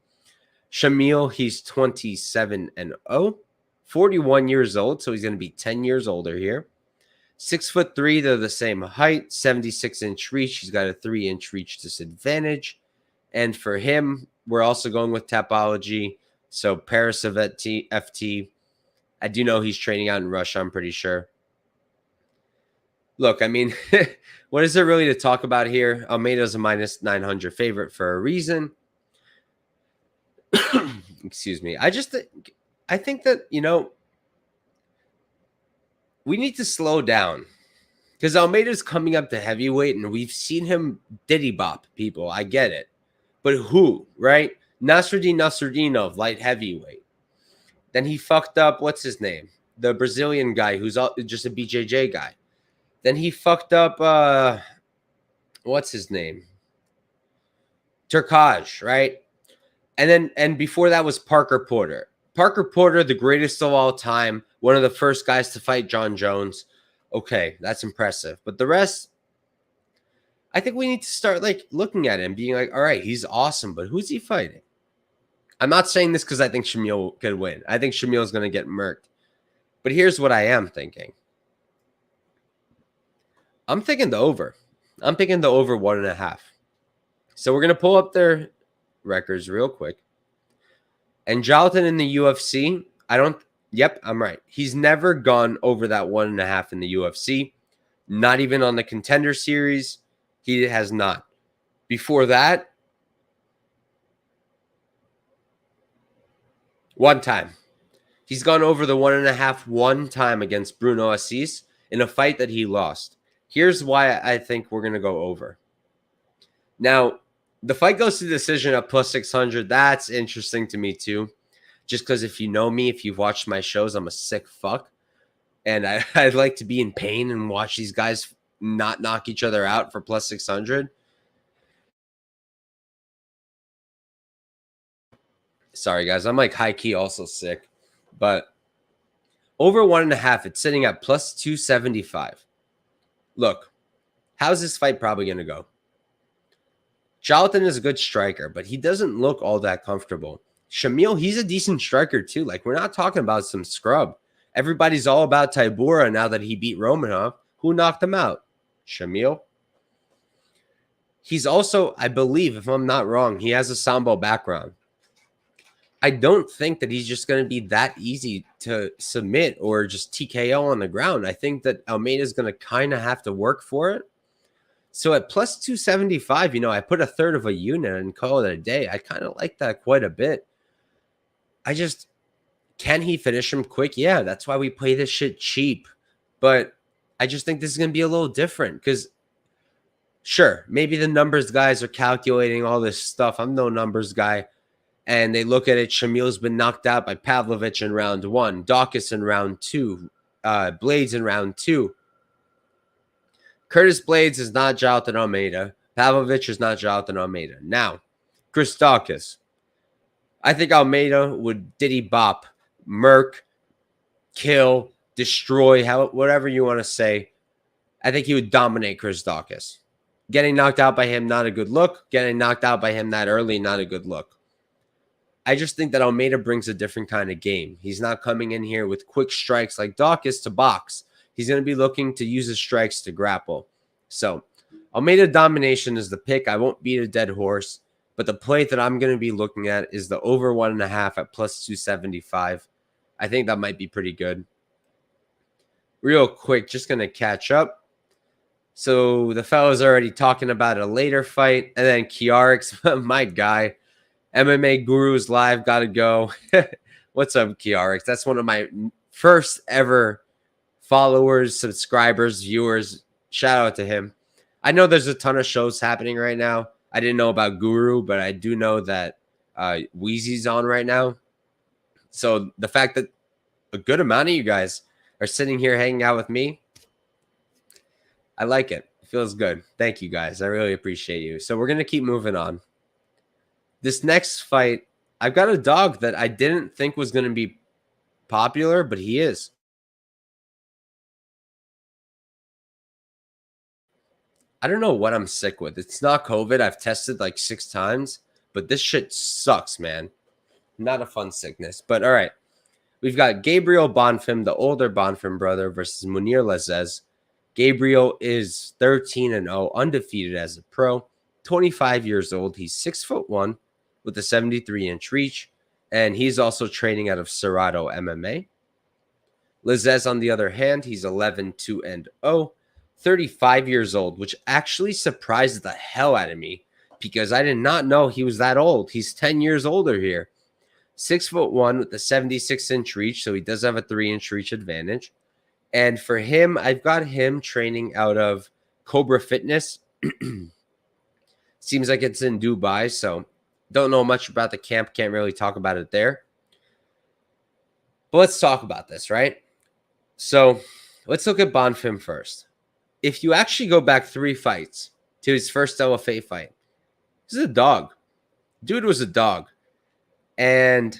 A: Shamil, he's 27-0, 41 years old, so he's going to be 10 years older here. 6'3", they're the same height, 76-inch reach. He's got a 3-inch reach disadvantage. And for him, we're also going with Tapology. So Paris of FT. I do know he's training out in Russia, I'm pretty sure. Look, I mean, what is there really to talk about here? Almeida's a minus 900 favorite for a reason. Excuse me. I think that, we need to slow down, because Almeida's coming up to heavyweight and we've seen him diddy bop people. I get it. But who, right? Nasruddinov, light heavyweight. Then he fucked up, what's his name? The Brazilian guy who's just a BJJ guy. Then he fucked up, what's his name? Turkaj, right? And before that was Parker Porter. Parker Porter, the greatest of all time, one of the first guys to fight John Jones. Okay, that's impressive. But the rest, I think we need to start looking at him, being like, all right, he's awesome, but who's he fighting? I'm not saying this because I think Shamil could win. I think Shamil is going to get murked. But here's what I am thinking. I'm thinking the over. I'm thinking the over 1.5. So we're going to pull up their records real quick. And Jailton in the UFC, I'm right. He's never gone over that 1.5 in the UFC. Not even on the Contender Series. He has not. Before that, one time. He's gone over the 1.5 one time against Bruno Assis in a fight that he lost. Here's why I think we're going to go over. Now, the fight goes to decision at plus 600. That's interesting to me too. Just because if you know me, if you've watched my shows, I'm a sick fuck. And I'd like to be in pain and watch these guys not knock each other out for plus 600. Sorry, guys. I'm high-key also sick. But over 1.5, it's sitting at plus 275. Look, how's this fight probably going to go? Jailton is a good striker, but he doesn't look all that comfortable. Shamil, he's a decent striker too. We're not talking about some scrub. Everybody's all about Tybura now that he beat Romanov. Who knocked him out? Shamil. He's also, I believe, if I'm not wrong, he has a Sambo background. I don't think that he's just going to be that easy to submit or just TKO on the ground. I think that Almeida is going to kind of have to work for it. So at plus 275, I put a third of a unit and call it a day. I kind of like that quite a bit. Can he finish him quick? Yeah, that's why we play this shit cheap. But I just think this is going to be a little different because, sure, maybe the numbers guys are calculating all this stuff. I'm no numbers guy. And they look at it. Shamil's been knocked out by Pavlovich in round 1, Dawkins in round 2, Blades in round 2. Curtis Blades is not Jailton Almeida. Pavlovich is not Jailton Almeida. Now, Chris Dawkins. I think Almeida would diddy bop, murk, kill, destroy, whatever you want to say. I think he would dominate Chris Dawkins. Getting knocked out by him, not a good look. Getting knocked out by him that early, not a good look. I just think that Almeida brings a different kind of game. He's not coming in here with quick strikes like Dawkins to box. He's going to be looking to use his strikes to grapple. So, Almeida domination is the pick. I won't beat a dead horse. But the play that I'm going to be looking at is the over 1.5 at plus 275. I think that might be pretty good. Real quick, just going to catch up. So the fellow's already talking about a later fight. And then Kiarix, my guy. MMA Gurus Live, got to go. What's up, Kiarix? That's one of my first ever followers, subscribers, viewers. Shout out to him. I know there's a ton of shows happening right now. I didn't know about Guru, but I do know that Wheezy's on right now. So the fact that a good amount of you guys are sitting here hanging out with me, I like it. It feels good. Thank you, guys. I really appreciate you. So we're going to keep moving on. This next fight, I've got a dog that I didn't think was going to be popular, but he is. I don't know what I'm sick with. It's not COVID. I've tested like 6 times, but this shit sucks, man. Not a fun sickness. But all right. We've got Gabriel Bonfim, the older Bonfim brother, versus Mounir Lazzez. Gabriel is 13-0, undefeated as a pro, 25 years old. He's 6'1" with a 73-inch reach, and he's also training out of Serrato MMA. Lazzez, on the other hand, he's 11-2-0. 35 years old, which actually surprised the hell out of me because I did not know he was that old. He's 10 years older here. 6'1" with a 76-inch reach, so he does have a 3-inch reach advantage. And for him, I've got him training out of Cobra Fitness. Seems like it's in Dubai, so don't know much about the camp. Can't really talk about it there. But let's talk about this, right? So let's look at Bonfim first. If you actually go back 3 fights to his first LFA fight, this is a dog. Dude was a dog. And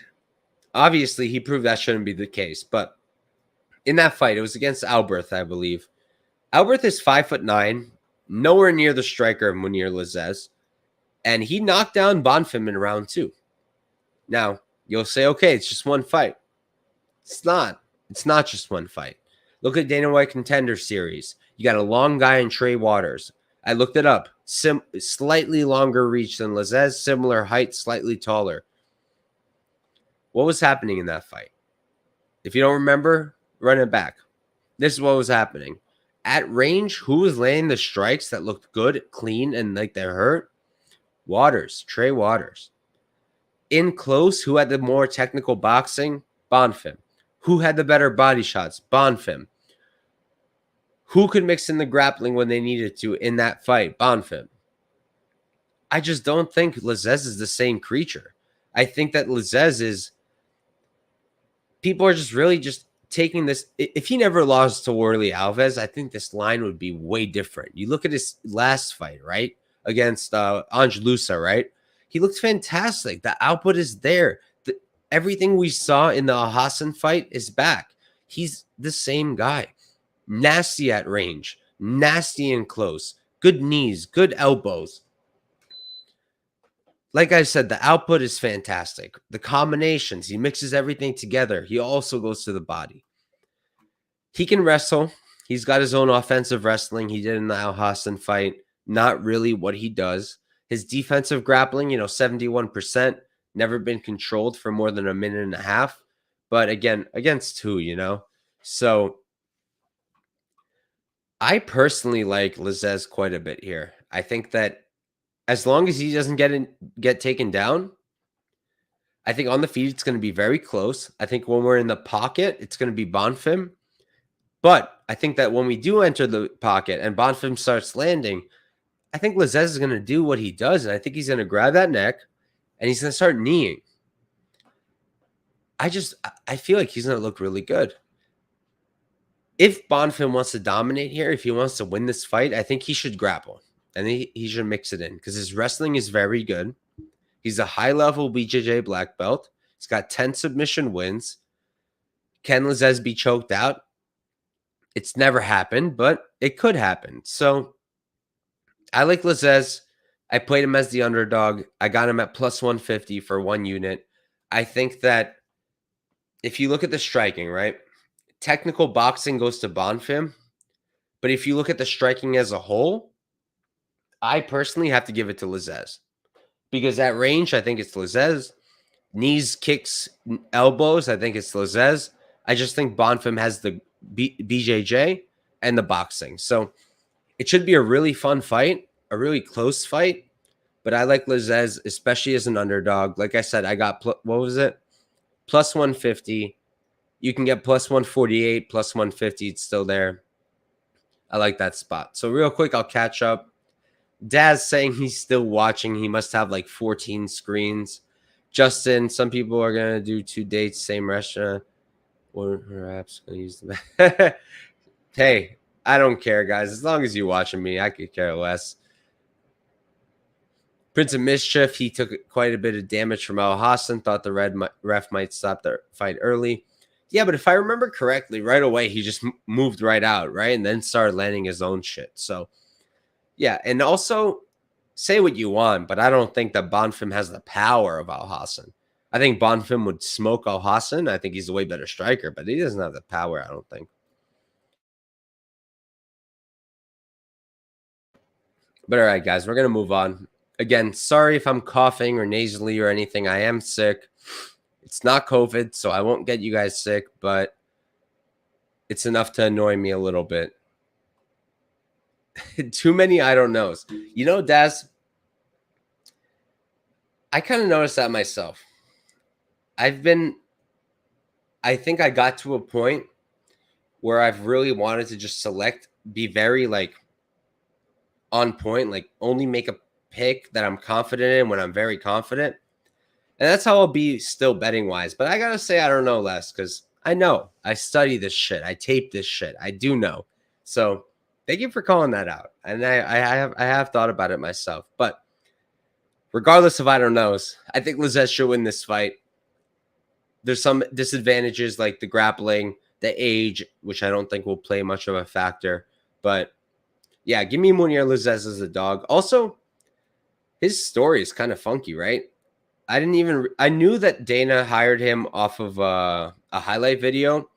A: obviously he proved that shouldn't be the case. But in that fight, it was against Alberth, I believe. Alberth is 5'9", nowhere near the striker of Mounir Lazzez. And he knocked down Bonfim in round 2. Now, you'll say, okay, it's just one fight. It's not. It's not just one fight. Look at Dana White Contender Series. You got a long guy in Trey Waters. I looked it up. Slightly longer reach than Lazzez, similar height, slightly taller. What was happening in that fight? If you don't remember, run it back. This is what was happening. At range, who was laying the strikes that looked good, clean, and like they hurt? Waters, Trey Waters. In close, who had the more technical boxing? Bonfim. Who had the better body shots? Bonfim. Who could mix in the grappling when they needed to in that fight? Bonfim. I just don't think Lazzez is the same creature. I think that Lazzez is... People are just really just taking this... If he never lost to Warlley Alves, I think this line would be way different. You look at his last fight, right? Against Angelusa, right? He looked fantastic. The output is there. Everything we saw in the Hassan fight is back. He's the same guy. Nasty at range. Nasty in close. Good knees. Good elbows. Like I said, the output is fantastic. The combinations, he mixes everything together. He also goes to the body. He can wrestle. He's got his own offensive wrestling. He did in the Al Hassan fight. Not really what he does. His defensive grappling, 71%. Never been controlled for more than a minute and a half. But again, against who, So I personally like Lazzez quite a bit here. I think that as long as he doesn't get taken down, I think on the feet it's going to be very close. I think when we're in the pocket, it's going to be Bonfim. But I think that when we do enter the pocket and Bonfim starts landing, I think Lazzez is going to do what he does, and I think he's going to grab that neck and he's going to start kneeing. I feel like he's going to look really good. If Bonfim wants to dominate here, if he wants to win this fight, I think he should grapple. And he should mix it in because his wrestling is very good. He's a high-level BJJ black belt. He's got 10 submission wins. Can Lazzez be choked out? It's never happened, but it could happen. So I like Lazzez. I played him as the underdog. I got him at plus 150 for 1 unit. I think that if you look at the striking, right? Technical boxing goes to Bonfim. But if you look at the striking as a whole, I personally have to give it to Lazzez. Because at range, I think it's Lazzez. Knees, kicks, elbows, I think it's Lazzez. I just think Bonfim has the BJJ and the boxing. So it should be a really fun fight, a really close fight. But I like Lazzez, especially as an underdog. Like I said, I got, what was it? Plus 150. You can get plus 148, plus 150. It's still there. I like that spot. So real quick, I'll catch up. Daz saying he's still watching. He must have like 14 screens. Justin, some people are going to do 2 dates, same restaurant. Or perhaps going to use the Hey, I don't care, guys. As long as you're watching me, I could care less. Prince of Mischief, he took quite a bit of damage from Al Hassan. Thought the ref might stop the fight early. Yeah, but if I remember correctly, right away, he just moved right out, right? And then started landing his own shit. So, yeah. And also, say what you want, but I don't think that Bonfim has the power of Al Hassan. I think Bonfim would smoke Al Hassan. I think he's a way better striker, but he doesn't have the power, I don't think. But all right, guys, we're going to move on. Again, sorry if I'm coughing or nasally or anything. I am sick. It's not COVID, so I won't get you guys sick, but it's enough to annoy me a little bit. Too many I don't knows. You know, Daz, I kind of noticed that myself. I think I got to a point where I've really wanted to just be very like on point, like only make a pick that I'm confident in when I'm very confident. And that's how I'll be still betting wise. But I got to say, I don't know, Les, because I know. I study this shit. I tape this shit. I do know. So thank you for calling that out. And I have thought about it myself. But regardless of I don't knows, I think Lazzez should win this fight. There's some disadvantages like the grappling, the age, which I don't think will play much of a factor. But yeah, give me Mounir Lazzez as a dog. Also, his story is kind of funky, right? I knew that Dana hired him off of a highlight video.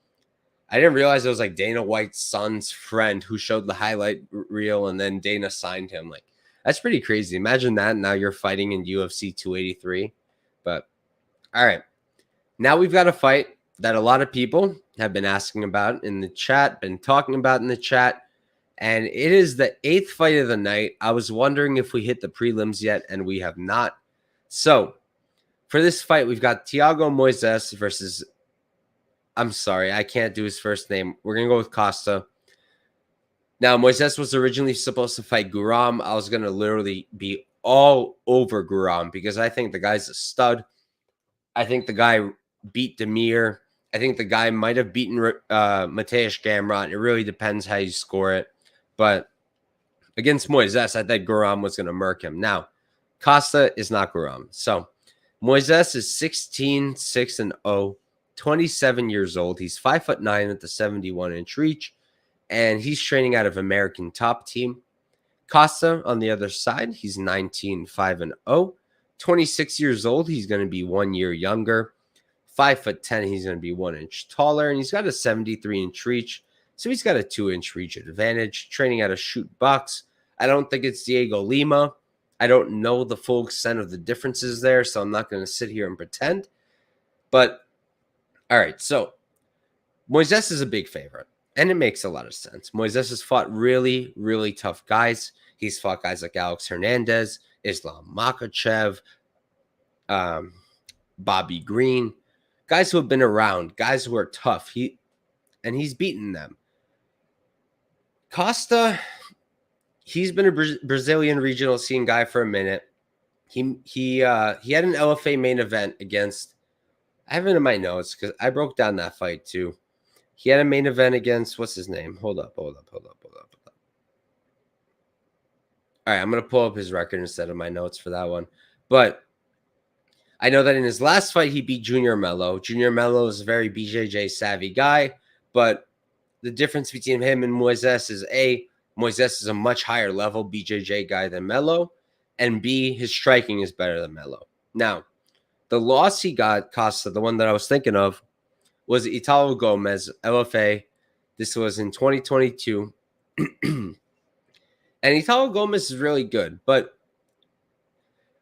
A: I didn't realize it was like Dana White's son's friend who showed the highlight reel, and then Dana signed him. Like, that's pretty crazy. Imagine that. Now you're fighting in UFC 283. But all right. Now we've got a fight that a lot of people have been asking about in the chat, been talking about in the chat. And it is the 8th fight of the night. I was wondering if we hit the prelims yet, and we have not. So for this fight, we've got Thiago Moises versus, I'm sorry, I can't do his first name. We're going to go with Costa. Now, Moises was originally supposed to fight Guram. I was going to literally be all over Guram because I think the guy's a stud. I think the guy beat Demir. I think the guy might have beaten Mateusz Gamrot. It really depends how you score it. But against Moises, I thought Guram was going to murk him. Now, Costa is not Guram. So, Moises is 16, 6-0, 27 years old. He's 5'9" at the 71-inch reach, and he's training out of American Top Team. Costa, on the other side, he's 19, 5-0, 26 years old. He's going to be 1 year younger. 5'10", he's going to be 1 inch taller, and he's got a 73-inch reach. So he's got a 2-inch reach advantage, training out of Shoot Box. I don't think it's Diego Lima. I don't know the full extent of the differences there, so I'm not going to sit here and pretend. But, all right, so Moises is a big favorite, and it makes a lot of sense. Moises has fought really, really tough guys. He's fought guys like Alex Hernandez, Islam Makhachev, Bobby Green, guys who have been around, guys who are tough. He's beaten them. Costa, he's been a Brazilian regional scene guy for a minute. He had an LFA main event against. I have it in my notes because I broke down that fight too. He had a main event against what's his name? Hold up. All right, I'm gonna pull up his record instead of my notes for that one. But I know that in his last fight he beat Junior Melo. Junior Melo is a very BJJ savvy guy, but the difference between him and Moises is Moises is a much higher level BJJ guy than Melo, and B, his striking is better than Melo. Now, the loss he got, Costa, the one that I was thinking of, was Italo Gomez, LFA. This was in 2022. And Italo Gomez is really good, but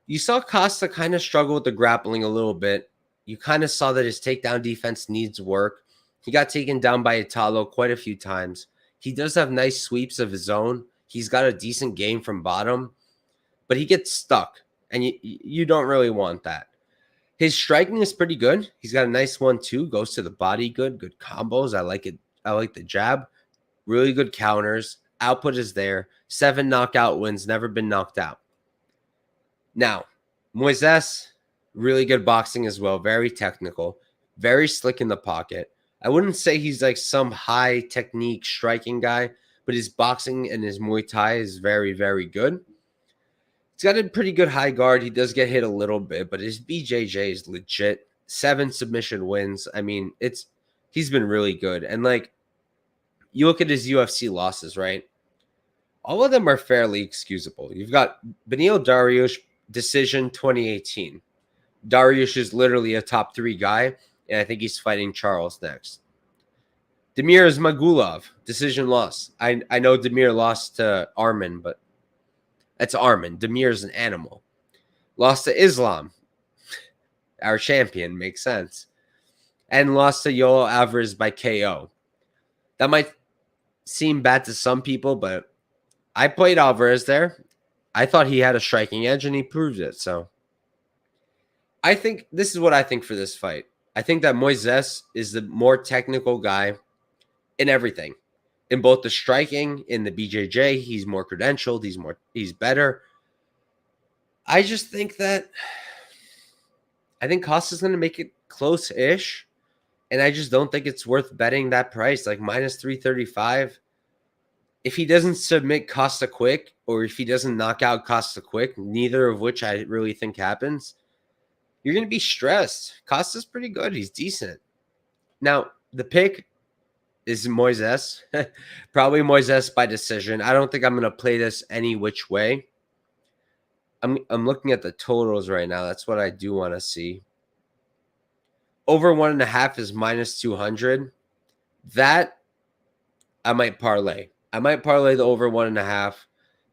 A: you saw Costa kind of struggle with the grappling a little bit. You kind of saw that his takedown defense needs work. He got taken down by Italo quite a few times. He does have nice sweeps of his own. He's got a decent game from bottom, but he gets stuck, and you don't really want that. His striking is pretty good. He's got a nice 1-2, goes to the body good combos. I like it. I like the jab. Really good counters. Output is there. 7 knockout wins, never been knocked out. Now, Moises, really good boxing as well. Very technical. Very slick in the pocket. I wouldn't say he's like some high technique striking guy, but his boxing and his Muay Thai is very, very good. He's got a pretty good high guard. He does get hit a little bit, but his BJJ is legit. 7 submission wins. I mean, he's been really good. And like, you look at his UFC losses, right? All of them are fairly excusable. You've got Beneil Dariush, decision 2018. Dariush is literally a top 3 guy, and I think he's fighting Charles next. Damir Ismagulov, decision loss. I know Damir lost to Arman, but that's Arman. Damir's an animal. Lost to Islam, our champion, makes sense. And lost to Yoel Alvarez by KO. That might seem bad to some people, but I played Alvarez there. I thought he had a striking edge, and he proved it. So I think this is what I think for this fight. I think that Moises is the more technical guy in everything. In both the striking, in the BJJ, he's more credentialed, he's better. I just think that I think Costa's going to make it close-ish, and I just don't think it's worth betting that price, like minus 335. If he doesn't submit Costa quick, or if he doesn't knock out Costa quick, neither of which I really think happens, you're going to be stressed. Costa's pretty good. He's decent. Now, the pick is Moises. Probably Moises by decision. I don't think I'm going to play this any which way. I'm looking at the totals right now. That's what I do want to see. Over 1.5 is minus 200. That I might parlay. I might parlay the over 1.5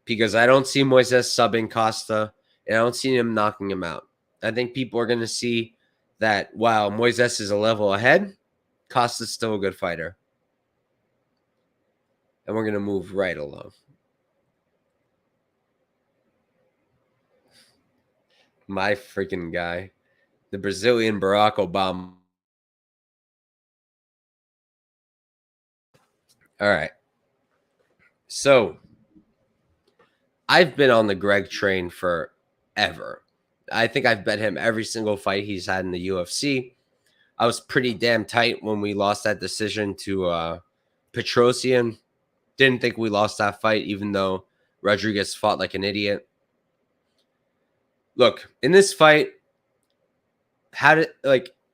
A: because I don't see Moises subbing Costa, and I don't see him knocking him out. I think people are going to see that, wow, Moises is a level ahead. Costa's still a good fighter. And we're going to move right along. My freaking guy. The Brazilian Barack Obama. All right. So, I've been on the Greg train forever. I think I've bet him every single fight he's had in the UFC. I was pretty damn tight when we lost that decision to Petrosian. Didn't think we lost that fight, even though Rodriguez fought like an idiot. Look, in this fight, all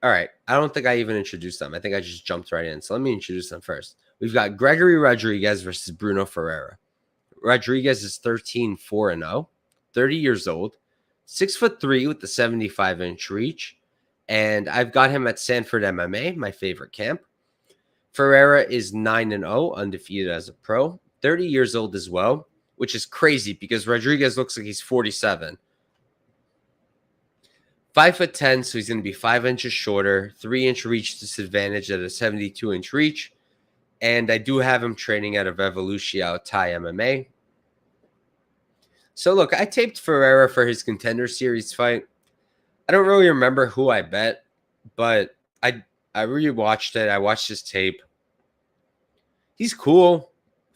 A: right, I don't think I even introduced them. I think I just jumped right in. So let me introduce them first. We've got Gregory Rodriguez versus Bruno Ferreira. Rodriguez is 13-4-0, 30 years old, 6'3" with the 75-inch reach. And I've got him at Sanford MMA, my favorite camp. Ferreira is 9-0, undefeated as a pro, 30 years old as well, which is crazy because Rodriguez looks like he's 47. 5'10", so he's going to be 5 inches shorter, 3-inch reach disadvantage at a 72-inch reach. And I do have him training out of Evolution Thai MMA. So look, I taped Ferreira for his Contender Series fight. I don't really remember who I bet, but I rewatched it. I watched his tape. He's cool.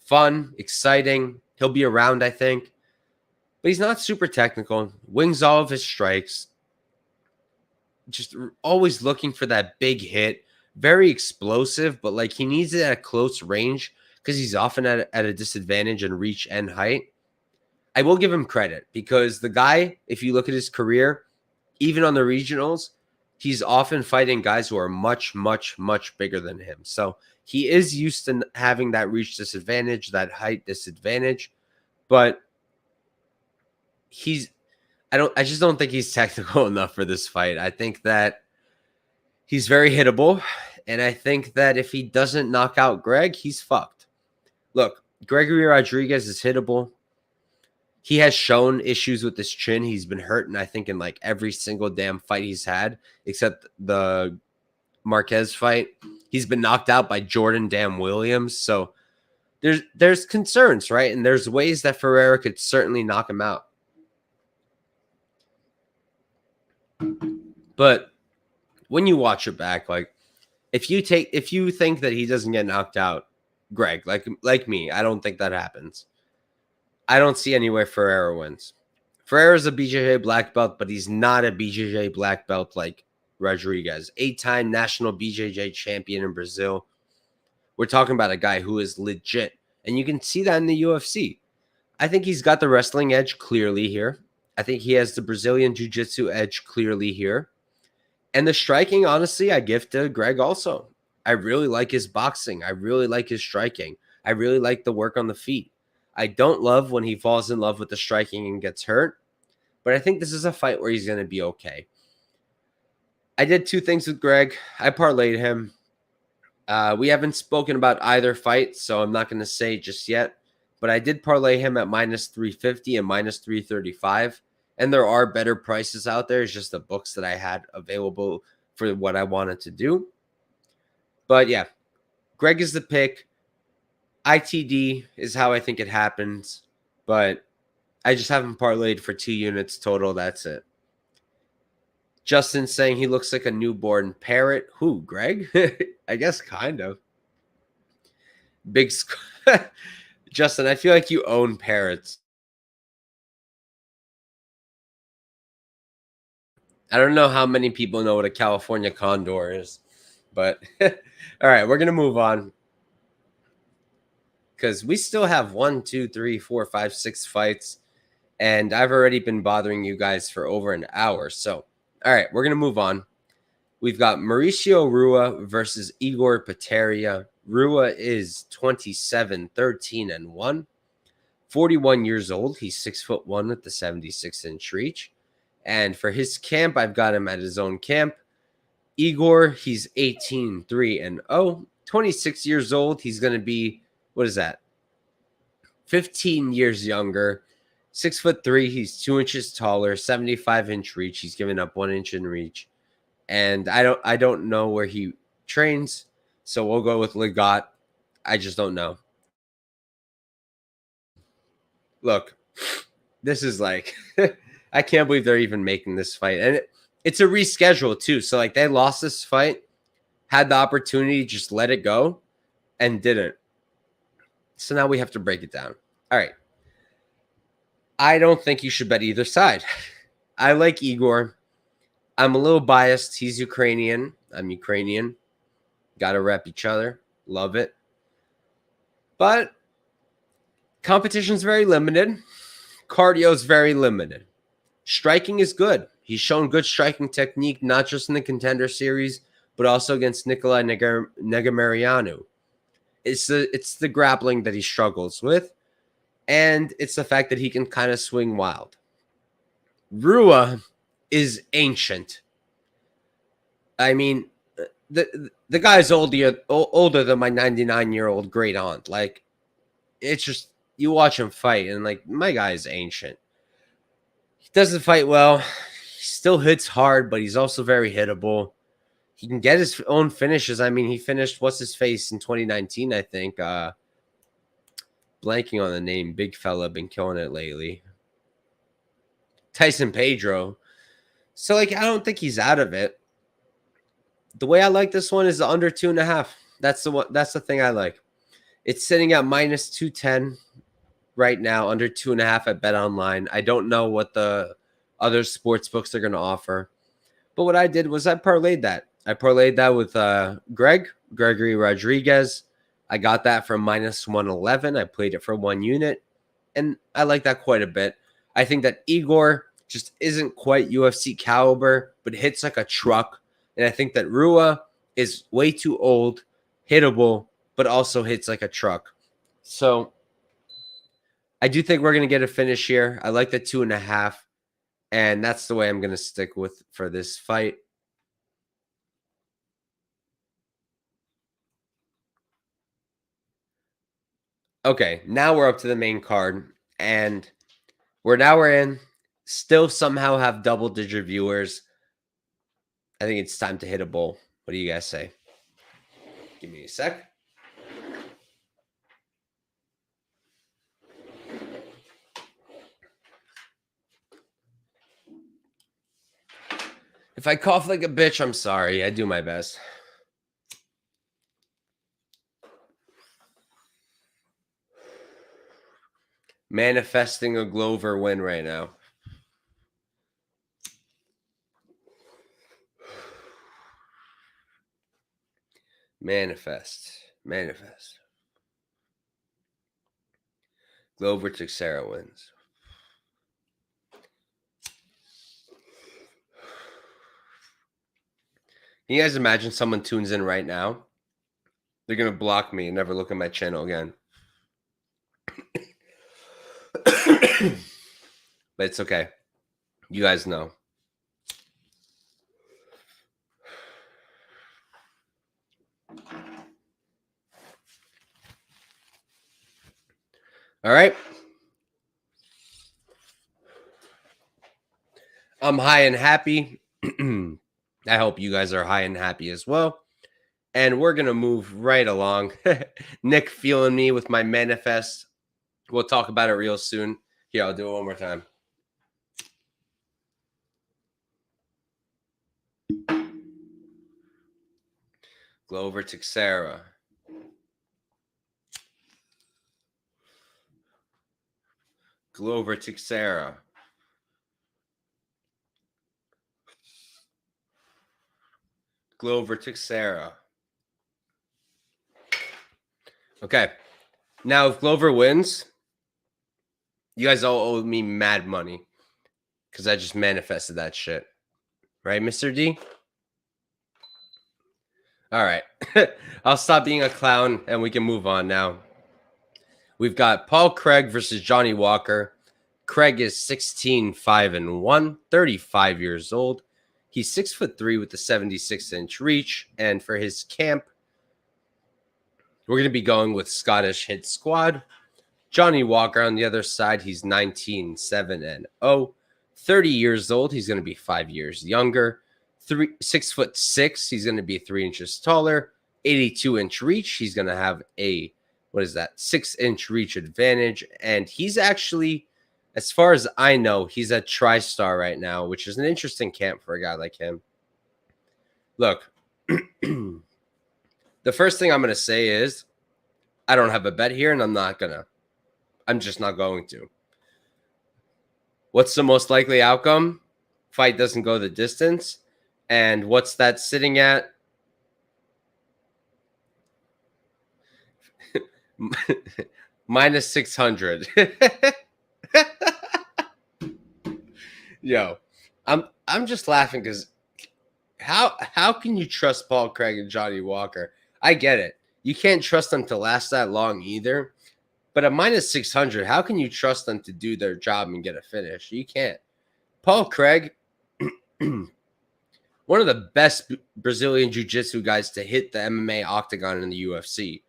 A: fun, exciting. He'll be around, I think. But he's not super technical. Wings all of his strikes. Just always looking for that big hit. Very explosive, but like he needs it at close range because he's often at a disadvantage in reach and height. I will give him credit because the guy, if you look at his career, even on the regionals, he's often fighting guys who are much, much, much bigger than him. So he is used to having that reach disadvantage, that height disadvantage, but I just don't think he's technical enough for this fight. I think that he's very hittable, and I think that if he doesn't knock out Greg, he's fucked. Look, Gregory Rodriguez is hittable. He has shown issues with his chin. He's been hurting, I think, in like every single damn fight he's had, except the Marquez fight. He's been knocked out by Jordan damn Williams. So there's concerns, right? And there's ways that Ferreira could certainly knock him out. But when you watch it back, like if you think that he doesn't get knocked out, Greg, like me, I don't think that happens. I don't see anywhere Ferreira wins. Ferreira's a BJJ black belt, but he's not a BJJ black belt like Rodriguez. 8-time national BJJ champion in Brazil. We're talking about a guy who is legit. And you can see that in the UFC. I think he's got the wrestling edge clearly here. I think he has the Brazilian jiu-jitsu edge clearly here. And the striking, honestly, I give to Greg also. I really like his boxing. I really like his striking. I really like the work on the feet. I don't love when he falls in love with the striking and gets hurt, but I think this is a fight where he's going to be okay. I did two things with Greg. I parlayed him. We haven't spoken about either fight, so I'm not going to say just yet, but I did parlay him at minus 350 and minus 335, and there are better prices out there. It's just the books that I had available for what I wanted to do. But yeah, Greg is the pick. ITD is how I think it happens, but I just haven't parlayed for 2 units total. That's it. Justin saying he looks like a newborn parrot. Who, Greg? I guess kind of. Big Justin, I feel like you own parrots. I don't know how many people know what a California condor is, but all right, we're going to move on. Because we still have 1, 2, 3, 4, 5, 6 fights. And I've already been bothering you guys for over an hour. So, all right, we're going to move on. We've got Mauricio Rua versus Igor Pateria. Rua is 27, 13, and 1. 41 years old. He's 6'1" with the 76-inch reach. And for his camp, I've got him at his own camp. Igor, he's 18, 3, and 0. 26 years old. He's going to be... What is that? 15 years younger, 6'3". He's 2 inches taller, 75-inch reach. He's given up 1 inch in reach, and I don't know where he trains, so we'll go with Legat. I just don't know. Look, this is like I can't believe they're even making this fight, and it's a reschedule too. So like they lost this fight, had the opportunity, just let it go, and didn't. So now we have to break it down. All right. I don't think you should bet either side. I like Igor. I'm a little biased. He's Ukrainian. I'm Ukrainian. Got to rep each other. Love it. But competition's very limited. Cardio's very limited. Striking is good. He's shown good striking technique, not just in the Contender Series, but also against Nicolas Negumereanu. It's the grappling that he struggles with, and it's the fact that he can kind of swing wild. Rua is ancient. I mean, the guy's older than my 99-year-old great aunt. Like, it's just, you watch him fight, and like, my guy is ancient. He doesn't fight well. He still hits hard, but he's also very hittable. He can get his own finishes. I mean, he finished what's-his-face in 2019, I think. Blanking on the name. Big fella. Been killing it lately. Tyson Pedro. So, like, I don't think he's out of it. The way I like this one is the under 2.5. That's the thing I like. It's sitting at minus 210 right now, under 2.5 at Bet Online. I don't know what the other sports books are going to offer. But what I did was I parlayed that. I parlayed that with Gregory Rodriguez. I got that for minus 111. I played it for 1 unit, and I like that quite a bit. I think that Igor just isn't quite UFC caliber, but hits like a truck. And I think that Rua is way too old, hittable, but also hits like a truck. So I do think we're going to get a finish here. I like the 2.5, and that's the way I'm going to stick with for this fight. Okay, now we're up to the main card, and we're in. Still somehow have double-digit viewers. I think it's time to hit a bull. What do you guys say? Give me a sec. If I cough like a bitch, I'm sorry. I do my best. Manifesting a Glover win right now. Manifest. Glover Teixeira wins. Can you guys imagine someone tunes in right now? They're going to block me and never look at my channel again. But it's okay. You guys know. All right. I'm high and happy. I hope you guys are high and happy as well. And we're going to move right along. Nick feeling me with my manifest. We'll talk about it real soon. Here, I'll do it one more time. Glover Teixeira. Glover Teixeira. Glover Teixeira. Okay. Now, if Glover wins, you guys all owe me mad money because I just manifested that shit. Right, Mr. D? All right. I'll stop being a clown and we can move on now. We've got Paul Craig versus Johnny Walker. Craig is 16-5-1, 35 years old. He's 6'3" with a 76-inch reach. And for his camp, we're going to be going with Scottish Hit Squad. Johnny Walker on the other side, he's 19-7-0, 30 years old. He's going to be 5 years younger. 6'6", he's going to be 3 inches taller. 82-inch reach. He's going to have a 6-inch reach advantage. And he's actually, as far as I know, he's a tri-star right now, which is an interesting camp for a guy like him. Look, the first thing I'm going to say is I don't have a bet here, and I'm just not going to. What's the most likely outcome? Fight doesn't go the distance. And what's that sitting at? Minus 600. Yo, I'm just laughing because how can you trust Paul Craig and Johnny Walker? I get it. You can't trust them to last that long either. But at minus 600, how can you trust them to do their job and get a finish? You can't. Paul Craig, one of the best Brazilian jiu-jitsu guys to hit the MMA octagon in the UFC.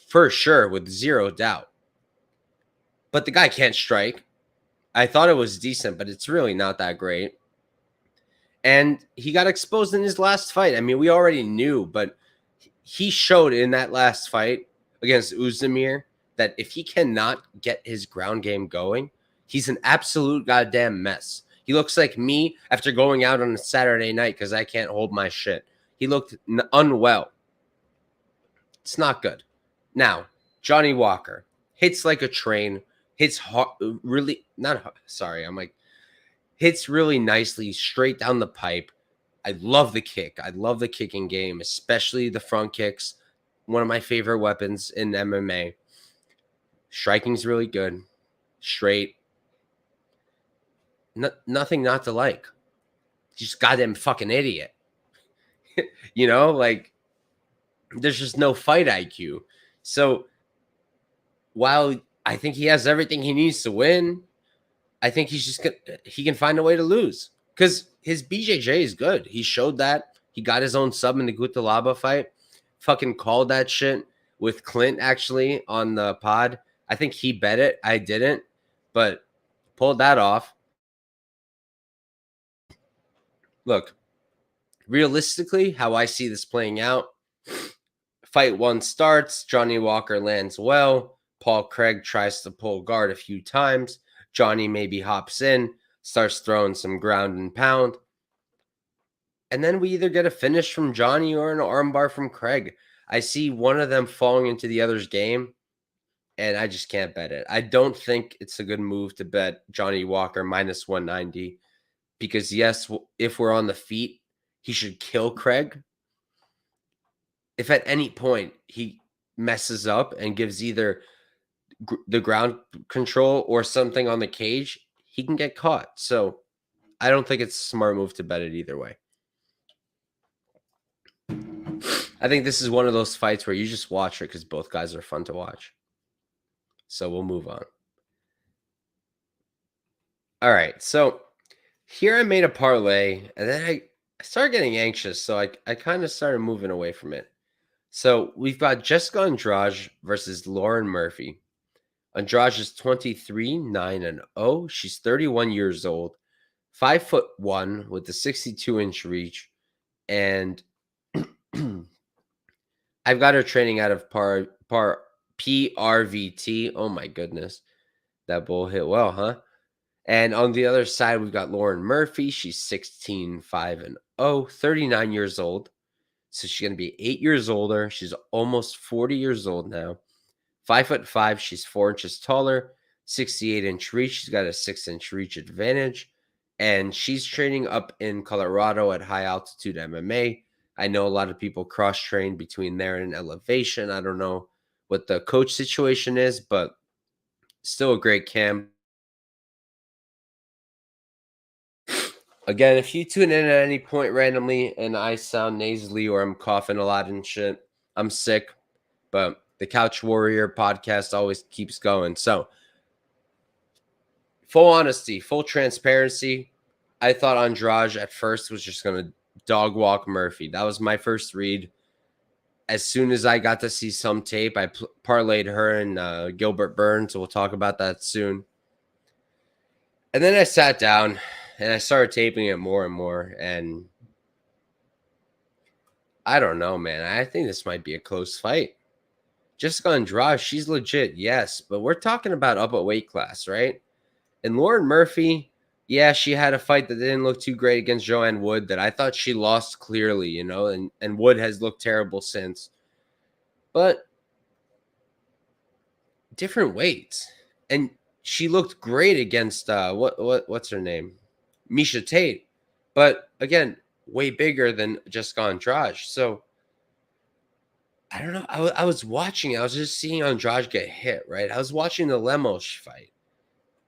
A: For sure, with zero doubt. But the guy can't strike. I thought it was decent, but it's really not that great. And he got exposed in his last fight. I mean, we already knew, but he showed in that last fight against Uzdemir that if he cannot get his ground game going, he's an absolute goddamn mess. He looks like me after going out on a Saturday night because I can't hold my shit. He looked unwell. It's not good. Now, Johnny Walker hits like a train, hits hard, really not hard, sorry, I'm like hits really nicely straight down the pipe. I love the kick. I love the kicking game, especially the front kicks. One of my favorite weapons in MMA. Striking's really good. Straight. Nothing not to like. Just goddamn fucking idiot. Like there's just no fight IQ. So while I think he has everything he needs to win, I think he can find a way to lose because his BJJ is good. He showed that. He got his own sub in the Gutalaba fight. Fucking called that shit with Clint actually on the pod. I think he bet it. I didn't, but pulled that off. Look, realistically, how I see this playing out, fight one starts. Johnny Walker lands well. Paul Craig tries to pull guard a few times. Johnny maybe hops in, starts throwing some ground and pound. And then we either get a finish from Johnny or an armbar from Craig. I see one of them falling into the other's game, and I just can't bet it. I don't think it's a good move to bet Johnny Walker minus 190 because, yes, if we're on the feet, he should kill Craig. If at any point he messes up and gives either the ground control or something on the cage, he can get caught. So I don't think it's a smart move to bet it either way. I think this is one of those fights where you just watch it because both guys are fun to watch. So we'll move on. All right. So here I made a parlay, and then I started getting anxious. So I kind of started moving away from it. So we've got Jessica Andrade versus Lauren Murphy. Andrade is 23, 9-0. She's 31 years old, 5'1" with a 62-inch reach. And I've got her training out of PRVT. Oh my goodness. That bull hit well, huh? And on the other side, we've got Lauren Murphy. She's 16, 5-0, 39 years old. So she's going to be 8 years older. She's almost 40 years old now. 5'5". She's 4 inches taller, 68-inch reach. She's got a 6-inch reach advantage. And she's training up in Colorado at high altitude MMA. I know a lot of people cross-train between there and elevation. I don't know what the coach situation is, but still a great camp. Again, if you tune in at any point randomly and I sound nasally or I'm coughing a lot and shit, I'm sick. But the Couch Warrior podcast always keeps going. So, full honesty, full transparency, I thought Andrade at first was just going to dog walk Murphy. That was my first read. As soon as I got to see some tape, I parlayed her and Gilbert Burns. So we'll talk about that soon. And then I sat down and I started taping it more and more. And I don't know, man. I think this might be a close fight. Jessica Andrade, she's legit, yes. But we're talking about up a weight class, right? And Lauren Murphy, yeah, she had a fight that didn't look too great against Joanne Wood that I thought she lost clearly, and Wood has looked terrible since. But different weights. And she looked great against what's her name? Miesha Tate. But again, way bigger than Jessica Andrade. So I don't know. I was watching. I was just seeing Andrade get hit, right? I was watching the Lemos fight.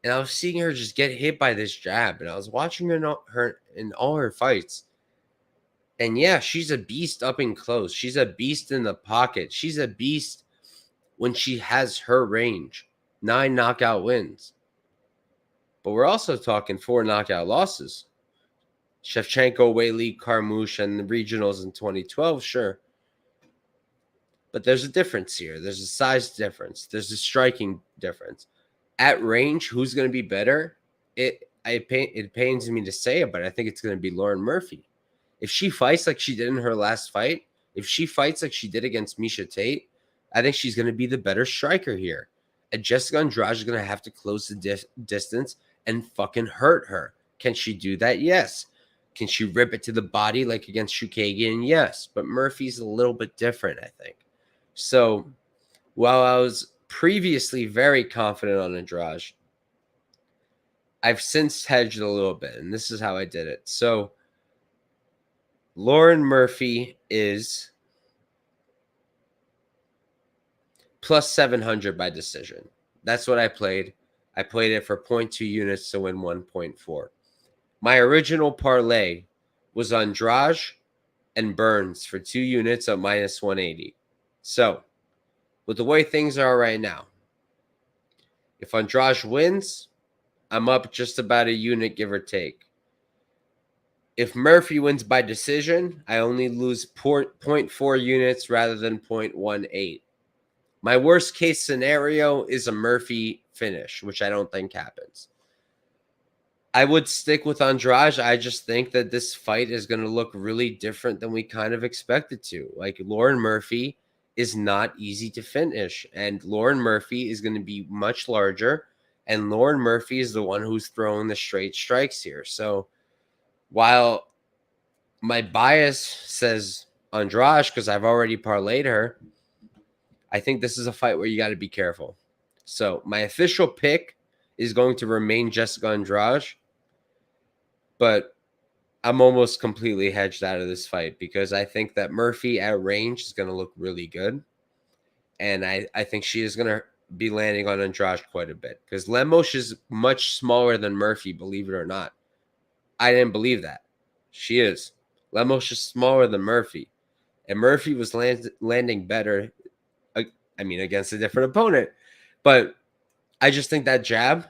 A: And I was seeing her just get hit by this jab. And I was watching her in all her fights. And yeah, she's a beast up and close. She's a beast in the pocket. She's a beast when she has her range. 9 knockout wins. But we're also talking 4 knockout losses. Shevchenko, Warlley, Carmouche, and the regionals in 2012, sure. But there's a difference here. There's a size difference. There's a striking difference. At range, who's going to be better? It pains me to say it, but I think it's going to be Lauren Murphy. If she fights like she did in her last fight, if she fights like she did against Miesha Tate, I think she's going to be the better striker here. And Jessica Andrade is going to have to close the distance and fucking hurt her. Can she do that? Yes. Can she rip it to the body like against Chookagian? Yes. But Murphy's a little bit different, I think. So While I was previously very confident on Andrade, I've since hedged a little bit, and this is how I did it. So Lauren Murphy is plus 700 by decision. That's what I played. I played it for 0.2 units to win 1.4. My original parlay was Andrade and Burns for 2 units at minus 180. So, with the way things are right now, if Andrade wins, I'm up just about a unit, give or take. If Murphy wins by decision, I only lose 0.4 units rather than 0.18. My worst case scenario is a Murphy finish, which I don't think happens. I would stick with Andrade. I just think that this fight is going to look really different than we kind of expected to. Like, Lauren Murphy is not easy to finish, and Lauren Murphy is going to be much larger, and Lauren Murphy is the one who's throwing the straight strikes here. So while my bias says Andrade because I've already parlayed her, I think this is a fight where you got to be careful. So my official pick is going to remain Jessica Andrade, but I'm almost completely hedged out of this fight because I think that Murphy at range is going to look really good. And I think she is going to be landing on Andrade quite a bit because Lemos is much smaller than Murphy, believe it or not. I didn't believe that. She is. Lemos is smaller than Murphy. And Murphy was landing better, against a different opponent. But I just think that jab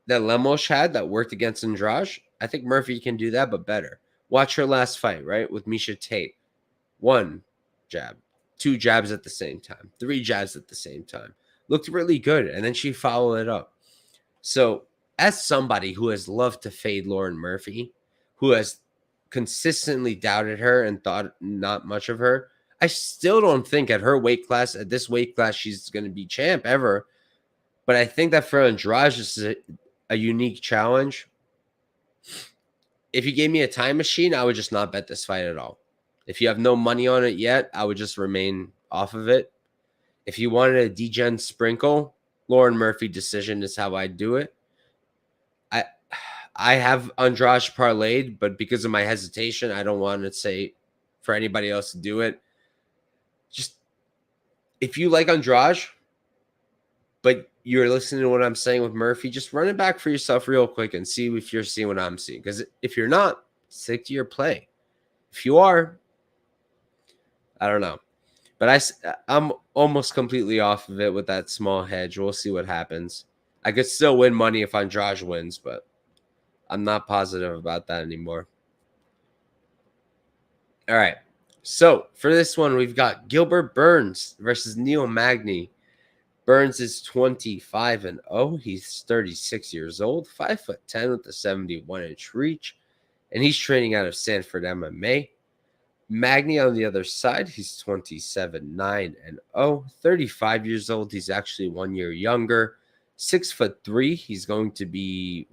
A: that Lemos had that worked against Andrade, I think Murphy can do that, but better. Watch her last fight, right, with Miesha Tate. 1 jab, 2 jabs at the same time, 3 jabs at the same time. Looked really good, and then she followed it up. So as somebody who has loved to fade Lauren Murphy, who has consistently doubted her and thought not much of her, I still don't think at her weight class, at this weight class, she's going to be champ ever. But I think that for Andrade, this is a unique challenge. If you gave me a time machine, I would just not bet this fight at all. If you have no money on it yet, I would just remain off of it. If you wanted a degen sprinkle, Lauren Murphy decision is how I do it. I have Andrade parlayed, but because of my hesitation, I don't want to say for anybody else to do it. Just if you like Andrade, but you're listening to what I'm saying with Murphy, just run it back for yourself real quick and see if you're seeing what I'm seeing. Because if you're not, stick to your play. If you are, I don't know. But I'm almost completely off of it with that small hedge. We'll see what happens. I could still win money if Andrade wins, but I'm not positive about that anymore. All right. So for this one, we've got Gilbert Burns versus Neil Magny. Burns is 25-0. He's 36 years old, 5'10" with a 71-inch reach, and he's training out of Sanford MMA. Magny on the other side, he's 27-9-0, 35 years old. He's actually 1 year younger, 6'3". He's going to be,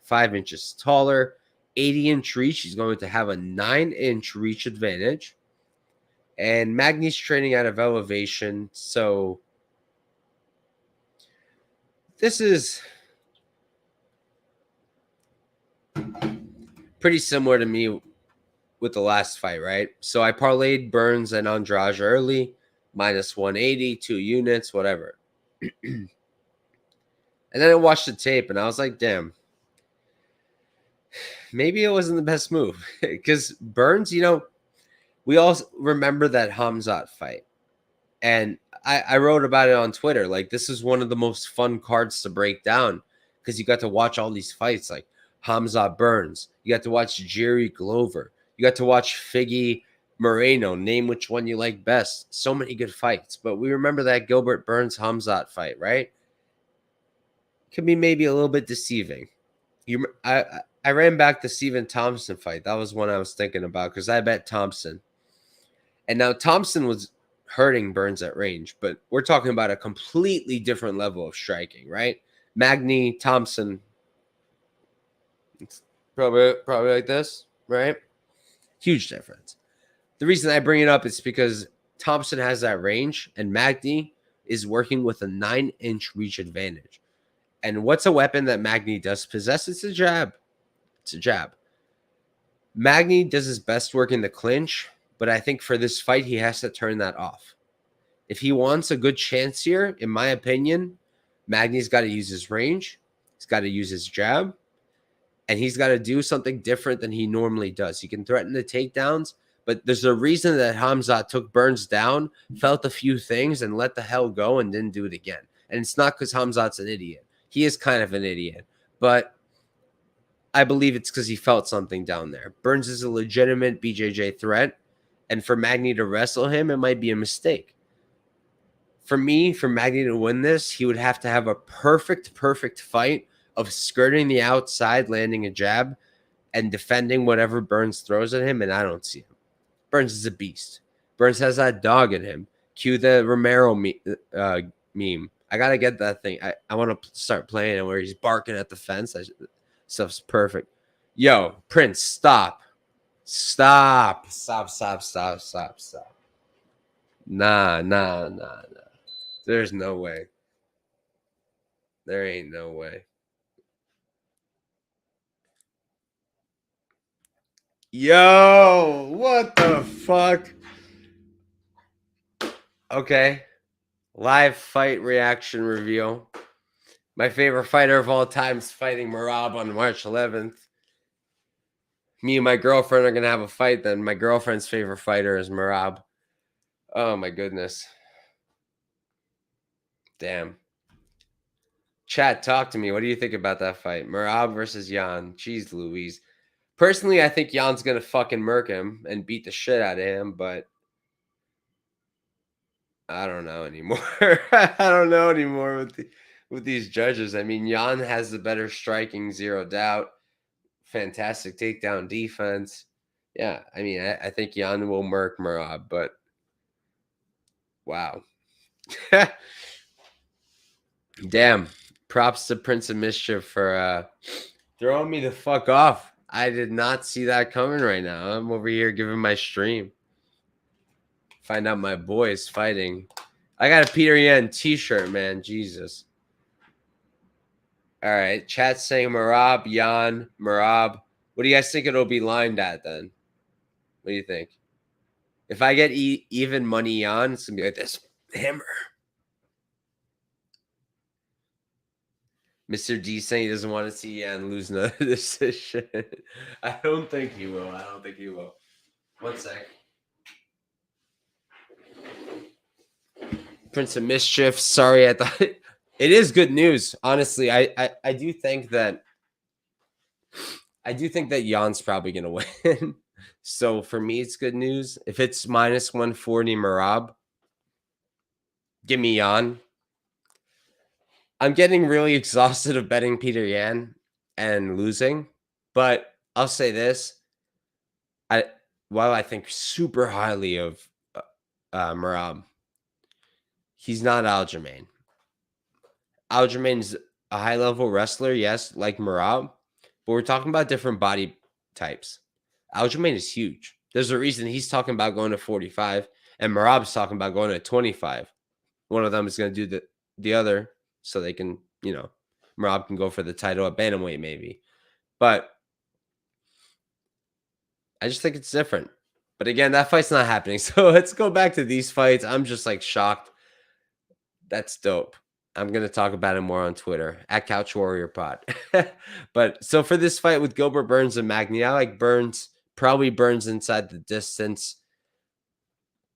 A: 5 inches taller, 80-inch reach. He's going to have a 9-inch reach advantage. And Magny's training out of Elevation, so this is pretty similar to me with the last fight, right? So I parlayed Burns and Andrade early, minus 180, 2 units, whatever. And then I watched the tape and I was like, damn, maybe it wasn't the best move. Because Burns, we all remember that Khamzat fight. And I wrote about it on Twitter. Like, this is one of the most fun cards to break down because you got to watch all these fights like Khamzat Burns. You got to watch Jerry Glover. You got to watch Figgy Moreno. Name which one you like best. So many good fights. But we remember that Gilbert Burns Khamzat fight, right? Could be maybe a little bit deceiving. I ran back the Stephen Thompson fight. That was one I was thinking about because I bet Thompson. And now Thompson was hurting Burns at range, but we're talking about a completely different level of striking, right? Magny, Thompson, it's probably like this, right? Huge difference. The reason I bring it up is because Thompson has that range and Magny is working with a 9-inch reach advantage. And what's a weapon that Magny does possess? It's a jab. It's a jab. Magny does his best work in the clinch, but I think for this fight, he has to turn that off. If he wants a good chance here, in my opinion, Magny's got to use his range. He's got to use his jab. And he's got to do something different than he normally does. He can threaten the takedowns, but there's a reason that Khamzat took Burns down, felt a few things, and let the hell go and didn't do it again. And it's not because Khamzat's an idiot. He is kind of an idiot. But I believe it's because he felt something down there. Burns is a legitimate BJJ threat. And for Magny to wrestle him, it might be a mistake. For me, for Magny to win this, he would have to have a perfect fight of skirting the outside, landing a jab, and defending whatever Burns throws at him, and I don't see him. Burns is a beast. Burns has that dog in him. Cue the Romero meme. I got to get that thing. I want to start playing it where he's barking at the fence. Stuff's perfect. Yo, Prince, stop. Stop. Nah. There's no way. There ain't no way. Yo, what the fuck? Okay. Live fight reaction review. My favorite fighter of all time is fighting Merab on March 11th. Me and my girlfriend are going to have a fight then. My girlfriend's favorite fighter is Merab. Oh, my goodness. Damn. Chat, talk to me. What do you think about that fight? Merab versus Jan. Jeez Louise. Personally, I think Jan's going to fucking murk him and beat the shit out of him, but I don't know anymore. I don't know anymore with these judges. I mean, Jan has the better striking, zero doubt. Fantastic takedown defense. Yeah, I mean, I think Jan will murk Merab, but wow. Damn. Props to Prince of Mischief for throwing me the fuck off. I did not see that coming right now. I'm over here giving my stream. Find out my boys fighting. I got a Peter Yan t-shirt, man. Jesus. All right. Chat saying Merab, Jan, Merab. What do you guys think it'll be lined at then? What do you think? If I get even money Jan, it's going to be like this. Hammer. Mr. D saying he doesn't want to see Jan lose another decision. I don't think he will. I don't think he will. One sec. Prince of Mischief. Sorry, I thought it is good news. Honestly, I do think that Jan's probably gonna win. So for me, it's good news. If it's minus 140 Merab, give me Jan. I'm getting really exhausted of betting Peter Yan and losing, but I'll say this. While I think super highly of Merab, he's not Aljamain. Aljamain's a high-level wrestler, yes, like Merab, but we're talking about different body types. Aljamain is huge. There's a reason he's talking about going to 45, and Merab's talking about going to 25. One of them is going to do the other, so they can, Merab can go for the title at bantamweight maybe. But I just think it's different. But again, that fight's not happening. So let's go back to these fights. I'm just like shocked. That's dope. I'm going to talk about it more on Twitter at Couch Warrior Pod. But so for this fight with Gilbert Burns and Magny, I like Burns, probably Burns inside the distance.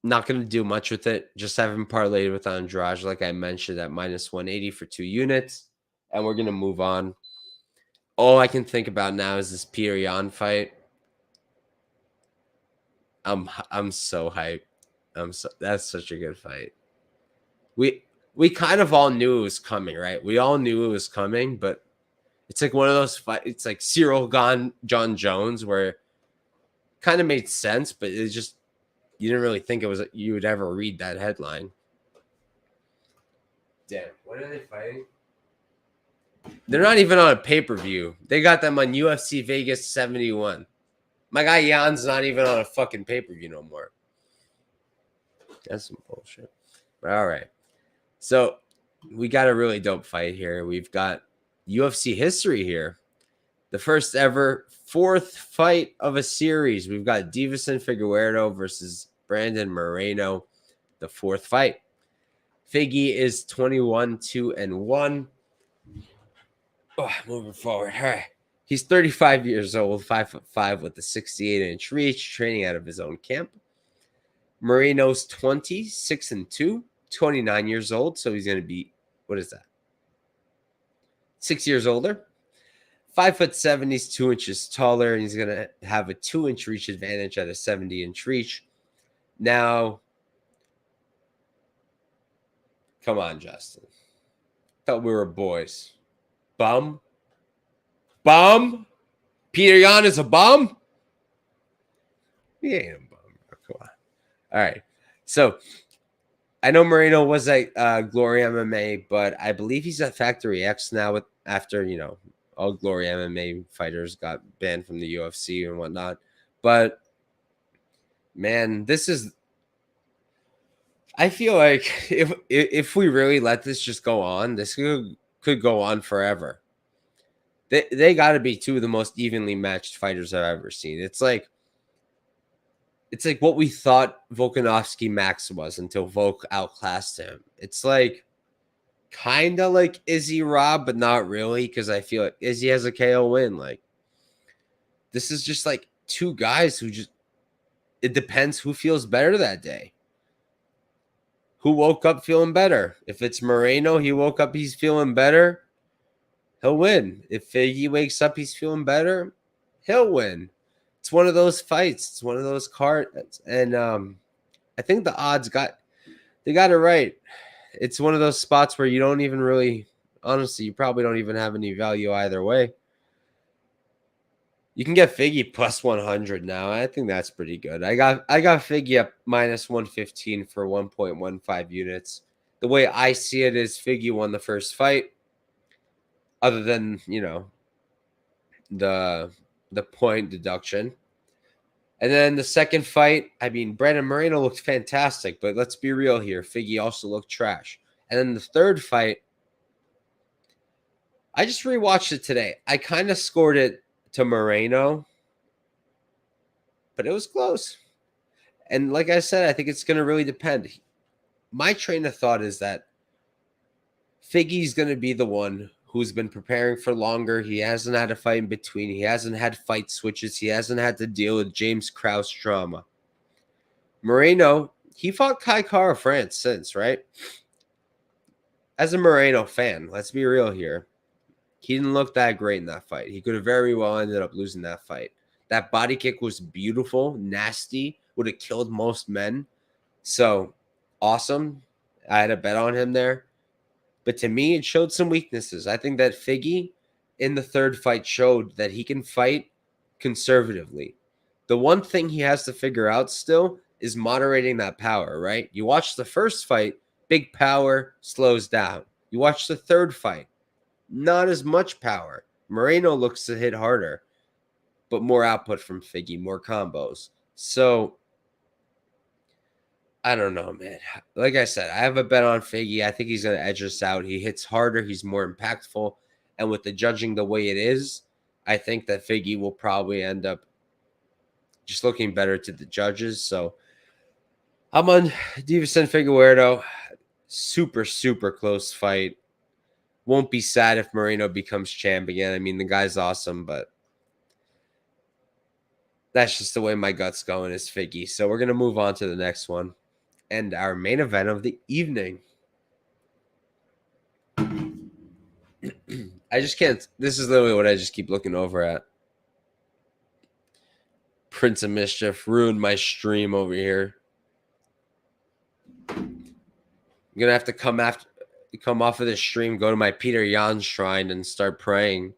A: Not going to do much with it. Just have him parlayed with Andrade, like I mentioned, at minus 180 for 2 units. And we're going to move on. All I can think about now is this Peter Yan fight. I'm so hyped. That's such a good fight. We kind of all knew it was coming, right? We all knew it was coming, but it's like one of those fights. It's like Cyril John Jones, where it kind of made sense, but it's just you didn't really think you would ever read that headline. Damn, what are they fighting? They're not even on a pay-per-view. They got them on UFC Vegas 71. My guy Jan's not even on a fucking pay-per-view no more. That's some bullshit. But all right. So we got a really dope fight here. We've got UFC history here. The first ever fourth fight of a series. We've got Deiveson Figueiredo versus Brandon Moreno, the fourth fight. Figgy is 21-2-1. Oh, moving forward. All right. He's 35 years old, 5'5" with a 68-inch reach, training out of his own camp. Moreno's 26-2, 29 years old. So he's going to be, what is that? 6 years older. 5'7", he's 2 inches taller, and he's going to have a 2-inch reach advantage at a 70-inch reach. Now, come on, Justin. Thought we were boys. Bum? Peter Yan is a bum? He ain't a bum. Come on. All right. So, I know Moreno was at Glory MMA, but I believe he's at Factory X now after, all Glory MMA fighters got banned from the UFC and whatnot. But, man, I feel like if we really let this just go on, this could go on forever. They got to be two of the most evenly matched fighters I've ever seen. It's like what we thought Volkanovski Max was until Volk outclassed him. It's like kind of like Izzy Rob, but not really, because I feel like Izzy has a KO win. Like, this is just like two guys who it depends who feels better that day. Who woke up feeling better? If it's Moreno, he woke up, he's feeling better, he'll win. If Figgy wakes up, he's feeling better, he'll win. It's one of those fights. It's one of those cards. And I think the odds they got it right. It's one of those spots where you don't even really, honestly, you probably don't even have any value either way. You can get Figgy plus 100 now. I think that's pretty good. I got Figgy up minus 115 for 1.15 units. The way I see it is Figgy won the first fight. Other than, the point deduction. And then the second fight, I mean, Brandon Moreno looked fantastic, but let's be real here. Figgy also looked trash. And then the third fight, I just rewatched it today. I kind of scored it to Moreno, but it was close. And like I said, I think it's going to really depend. My train of thought is that Figgy's going to be the one who's been preparing for longer. He hasn't had a fight in between. He hasn't had fight switches. He hasn't had to deal with James Krause drama. Moreno, he fought Kai Kara France since, right? As a Moreno fan, let's be real here. He didn't look that great in that fight. He could have very well ended up losing that fight. That body kick was beautiful, nasty, would have killed most men. So, awesome. I had a bet on him there. But to me, it showed some weaknesses. I think that Figgy in the third fight showed that he can fight conservatively. The one thing he has to figure out still is moderating that power, right? You watch the first fight, big power slows down. You watch the third fight, not as much power. Moreno looks to hit harder, but more output from Figgy, more combos. So, I don't know, man. Like I said, I have a bet on Figgy. I think he's going to edge us out. He hits harder. He's more impactful. And with the judging the way it is, I think that Figgy will probably end up just looking better to the judges. So, I'm on Deiveson Figueiredo. Super, super close fight. Won't be sad if Moreno becomes champ again. I mean, the guy's awesome, but that's just the way my gut's going is Figgy. So we're going to move on to the next one. And our main event of the evening. I just can't. This is literally what I just keep looking over at. Prince of Mischief ruined my stream over here. I'm going to have to come off of this stream, go to my Peter Yan shrine and start praying.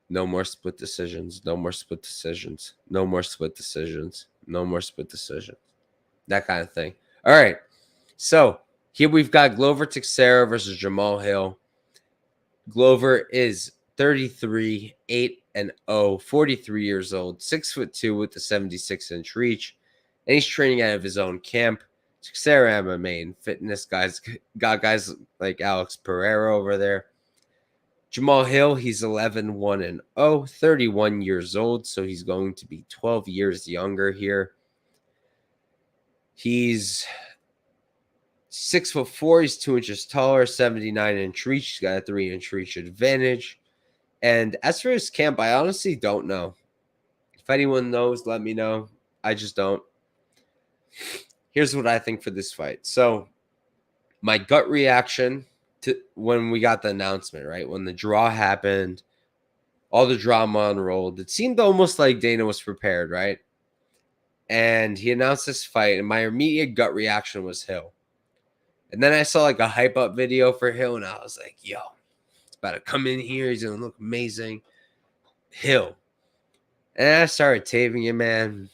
A: No more split decisions. No more split decisions. No more split decisions. No more split decisions. That kind of thing. All right. So here we've got Glover Teixeira versus Jamahal Hill. Glover is 33, 8-0, 43 years old, 6'2" with the 76-inch reach. And he's training out of his own camp. Sarah MMA and fitness guys. Got guys like Alex Pereira over there. Jamahal Hill, he's 11-1-0, 31 years old, so he's going to be 12 years younger here. He's 6'4", he's 2 inches taller, 79-inch reach. He's got a 3-inch reach advantage. And as for his camp, I honestly don't know. If anyone knows, let me know. I just don't. Here's what I think for this fight. So my gut reaction to when we got the announcement, right? When the draw happened, all the drama unrolled, it seemed almost like Dana was prepared, right? And he announced this fight, and my immediate gut reaction was Hill. And then I saw like a hype up video for Hill, and I was like, yo, it's about to come in here. He's going to look amazing. Hill. And I started taping him, man.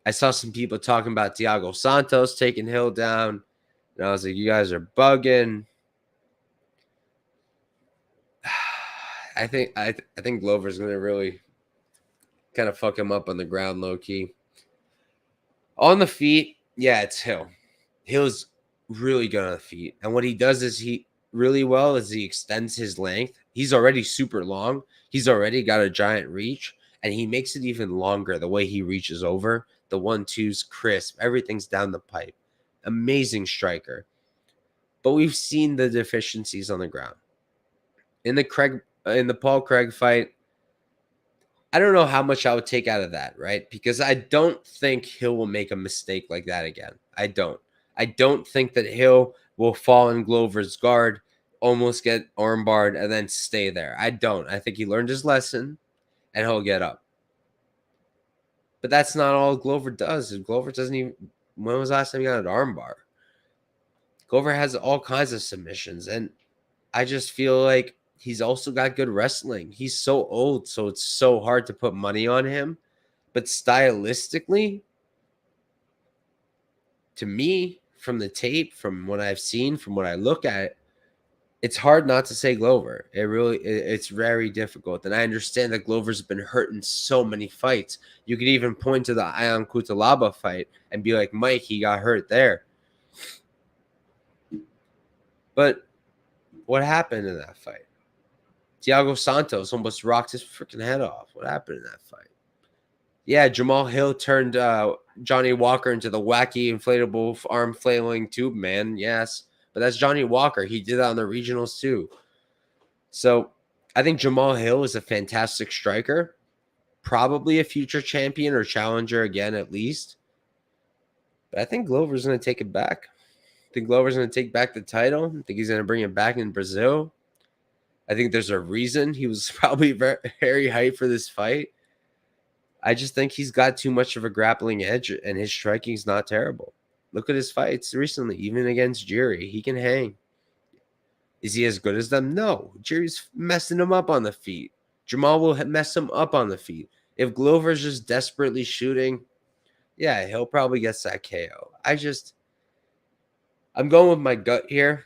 A: I saw some people talking about Thiago Santos taking Hill down. And I was like, you guys are bugging. I think Glover's going to really kind of fuck him up on the ground low key. On the feet, yeah, it's Hill. Hill's really good on the feet. And what he does is he extends his length. He's already super long. He's already got a giant reach. And he makes it even longer the way he reaches over. The 1-2's crisp. Everything's down the pipe. Amazing striker. But we've seen the deficiencies on the ground. In the Paul Craig fight, I don't know how much I would take out of that, right? Because I don't think Hill will make a mistake like that again. I don't think that Hill will fall in Glover's guard, almost get armbarred, and then stay there. I don't. I think he learned his lesson, and he'll get up. But that's not all Glover does. Glover doesn't even... When was the last time he got an armbar? Glover has all kinds of submissions, and I just feel like he's also got good wrestling. He's so old, so it's so hard to put money on him. But stylistically, to me, from the tape, from what I've seen, from what I look at, it's hard not to say Glover. It's very difficult. And I understand that Glover's been hurt in so many fights. You could even point to the Ion Cutelaba fight and be like, Mike, he got hurt there. But what happened in that fight? Thiago Santos almost rocked his freaking head off. What happened in that fight? Yeah, Jamahal Hill turned Johnny Walker into the wacky inflatable arm flailing tube man. Yes, but that's Johnny Walker. He did that on the regionals too. So I think Jamahal Hill is a fantastic striker. Probably a future champion or challenger again, at least. But I think Glover's going to take it back. I think Glover's going to take back the title. I think he's going to bring it back in Brazil. I think there's a reason he was probably very, very hyped for this fight. I just think he's got too much of a grappling edge, and his striking's not terrible. Look at his fights recently, even against Jerry. He can hang. Is he as good as them? No. Jerry's messing him up on the feet. Jamahal will mess him up on the feet. If Glover's just desperately shooting, yeah, he'll probably get that KO. I'm going with my gut here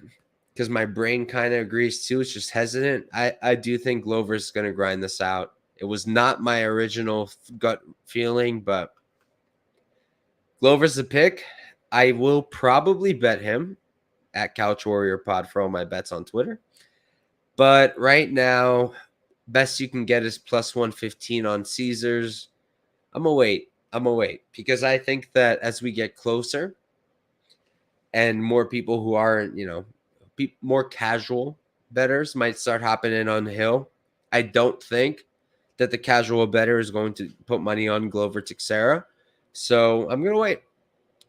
A: because my brain kind of agrees too. It's just hesitant. I do think Glover's going to grind this out. It was not my original gut feeling, but Glover's the pick. I will probably bet him at Couch Warrior Pod for all my bets on Twitter. But right now, best you can get is plus 115 on Caesars. I'm going to wait because I think that as we get closer and more people who aren't, more casual bettors might start hopping in on Hill. I don't think that the casual bettor is going to put money on Glover Teixeira. So I'm going to wait.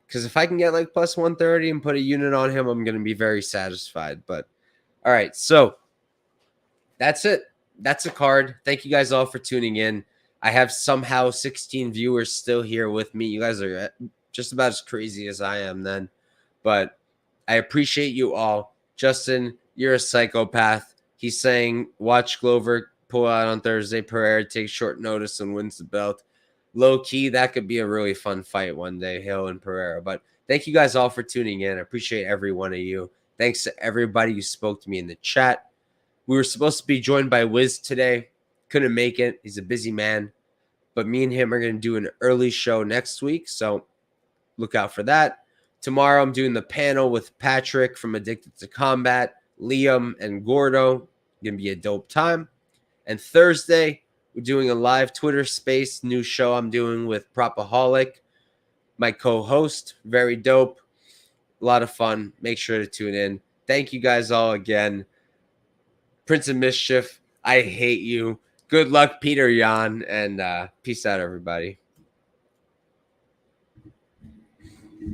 A: Because if I can get like plus 130 and put a unit on him, I'm going to be very satisfied. But all right, so that's it. That's a card. Thank you guys all for tuning in. I have somehow 16 viewers still here with me. You guys are just about as crazy as I am then. But I appreciate you all. Justin, you're a psychopath. He's saying, watch Glover pull out on Thursday. Pereira takes short notice and wins the belt. Low key, that could be a really fun fight one day, Hill and Pereira. But thank you guys all for tuning in. I appreciate every one of you. Thanks to everybody who spoke to me in the chat. We were supposed to be joined by Wiz today. Couldn't make it. He's a busy man. But me and him are going to do an early show next week. So look out for that. Tomorrow, I'm doing the panel with Patrick from Addicted to Combat, Liam, and Gordo. Going to be a dope time. And Thursday, we're doing a live Twitter space, new show I'm doing with Propaholic, my co-host. Very dope. A lot of fun. Make sure to tune in. Thank you guys all again. Prince of Mischief, I hate you. Good luck, Peter Yan, and peace out, everybody.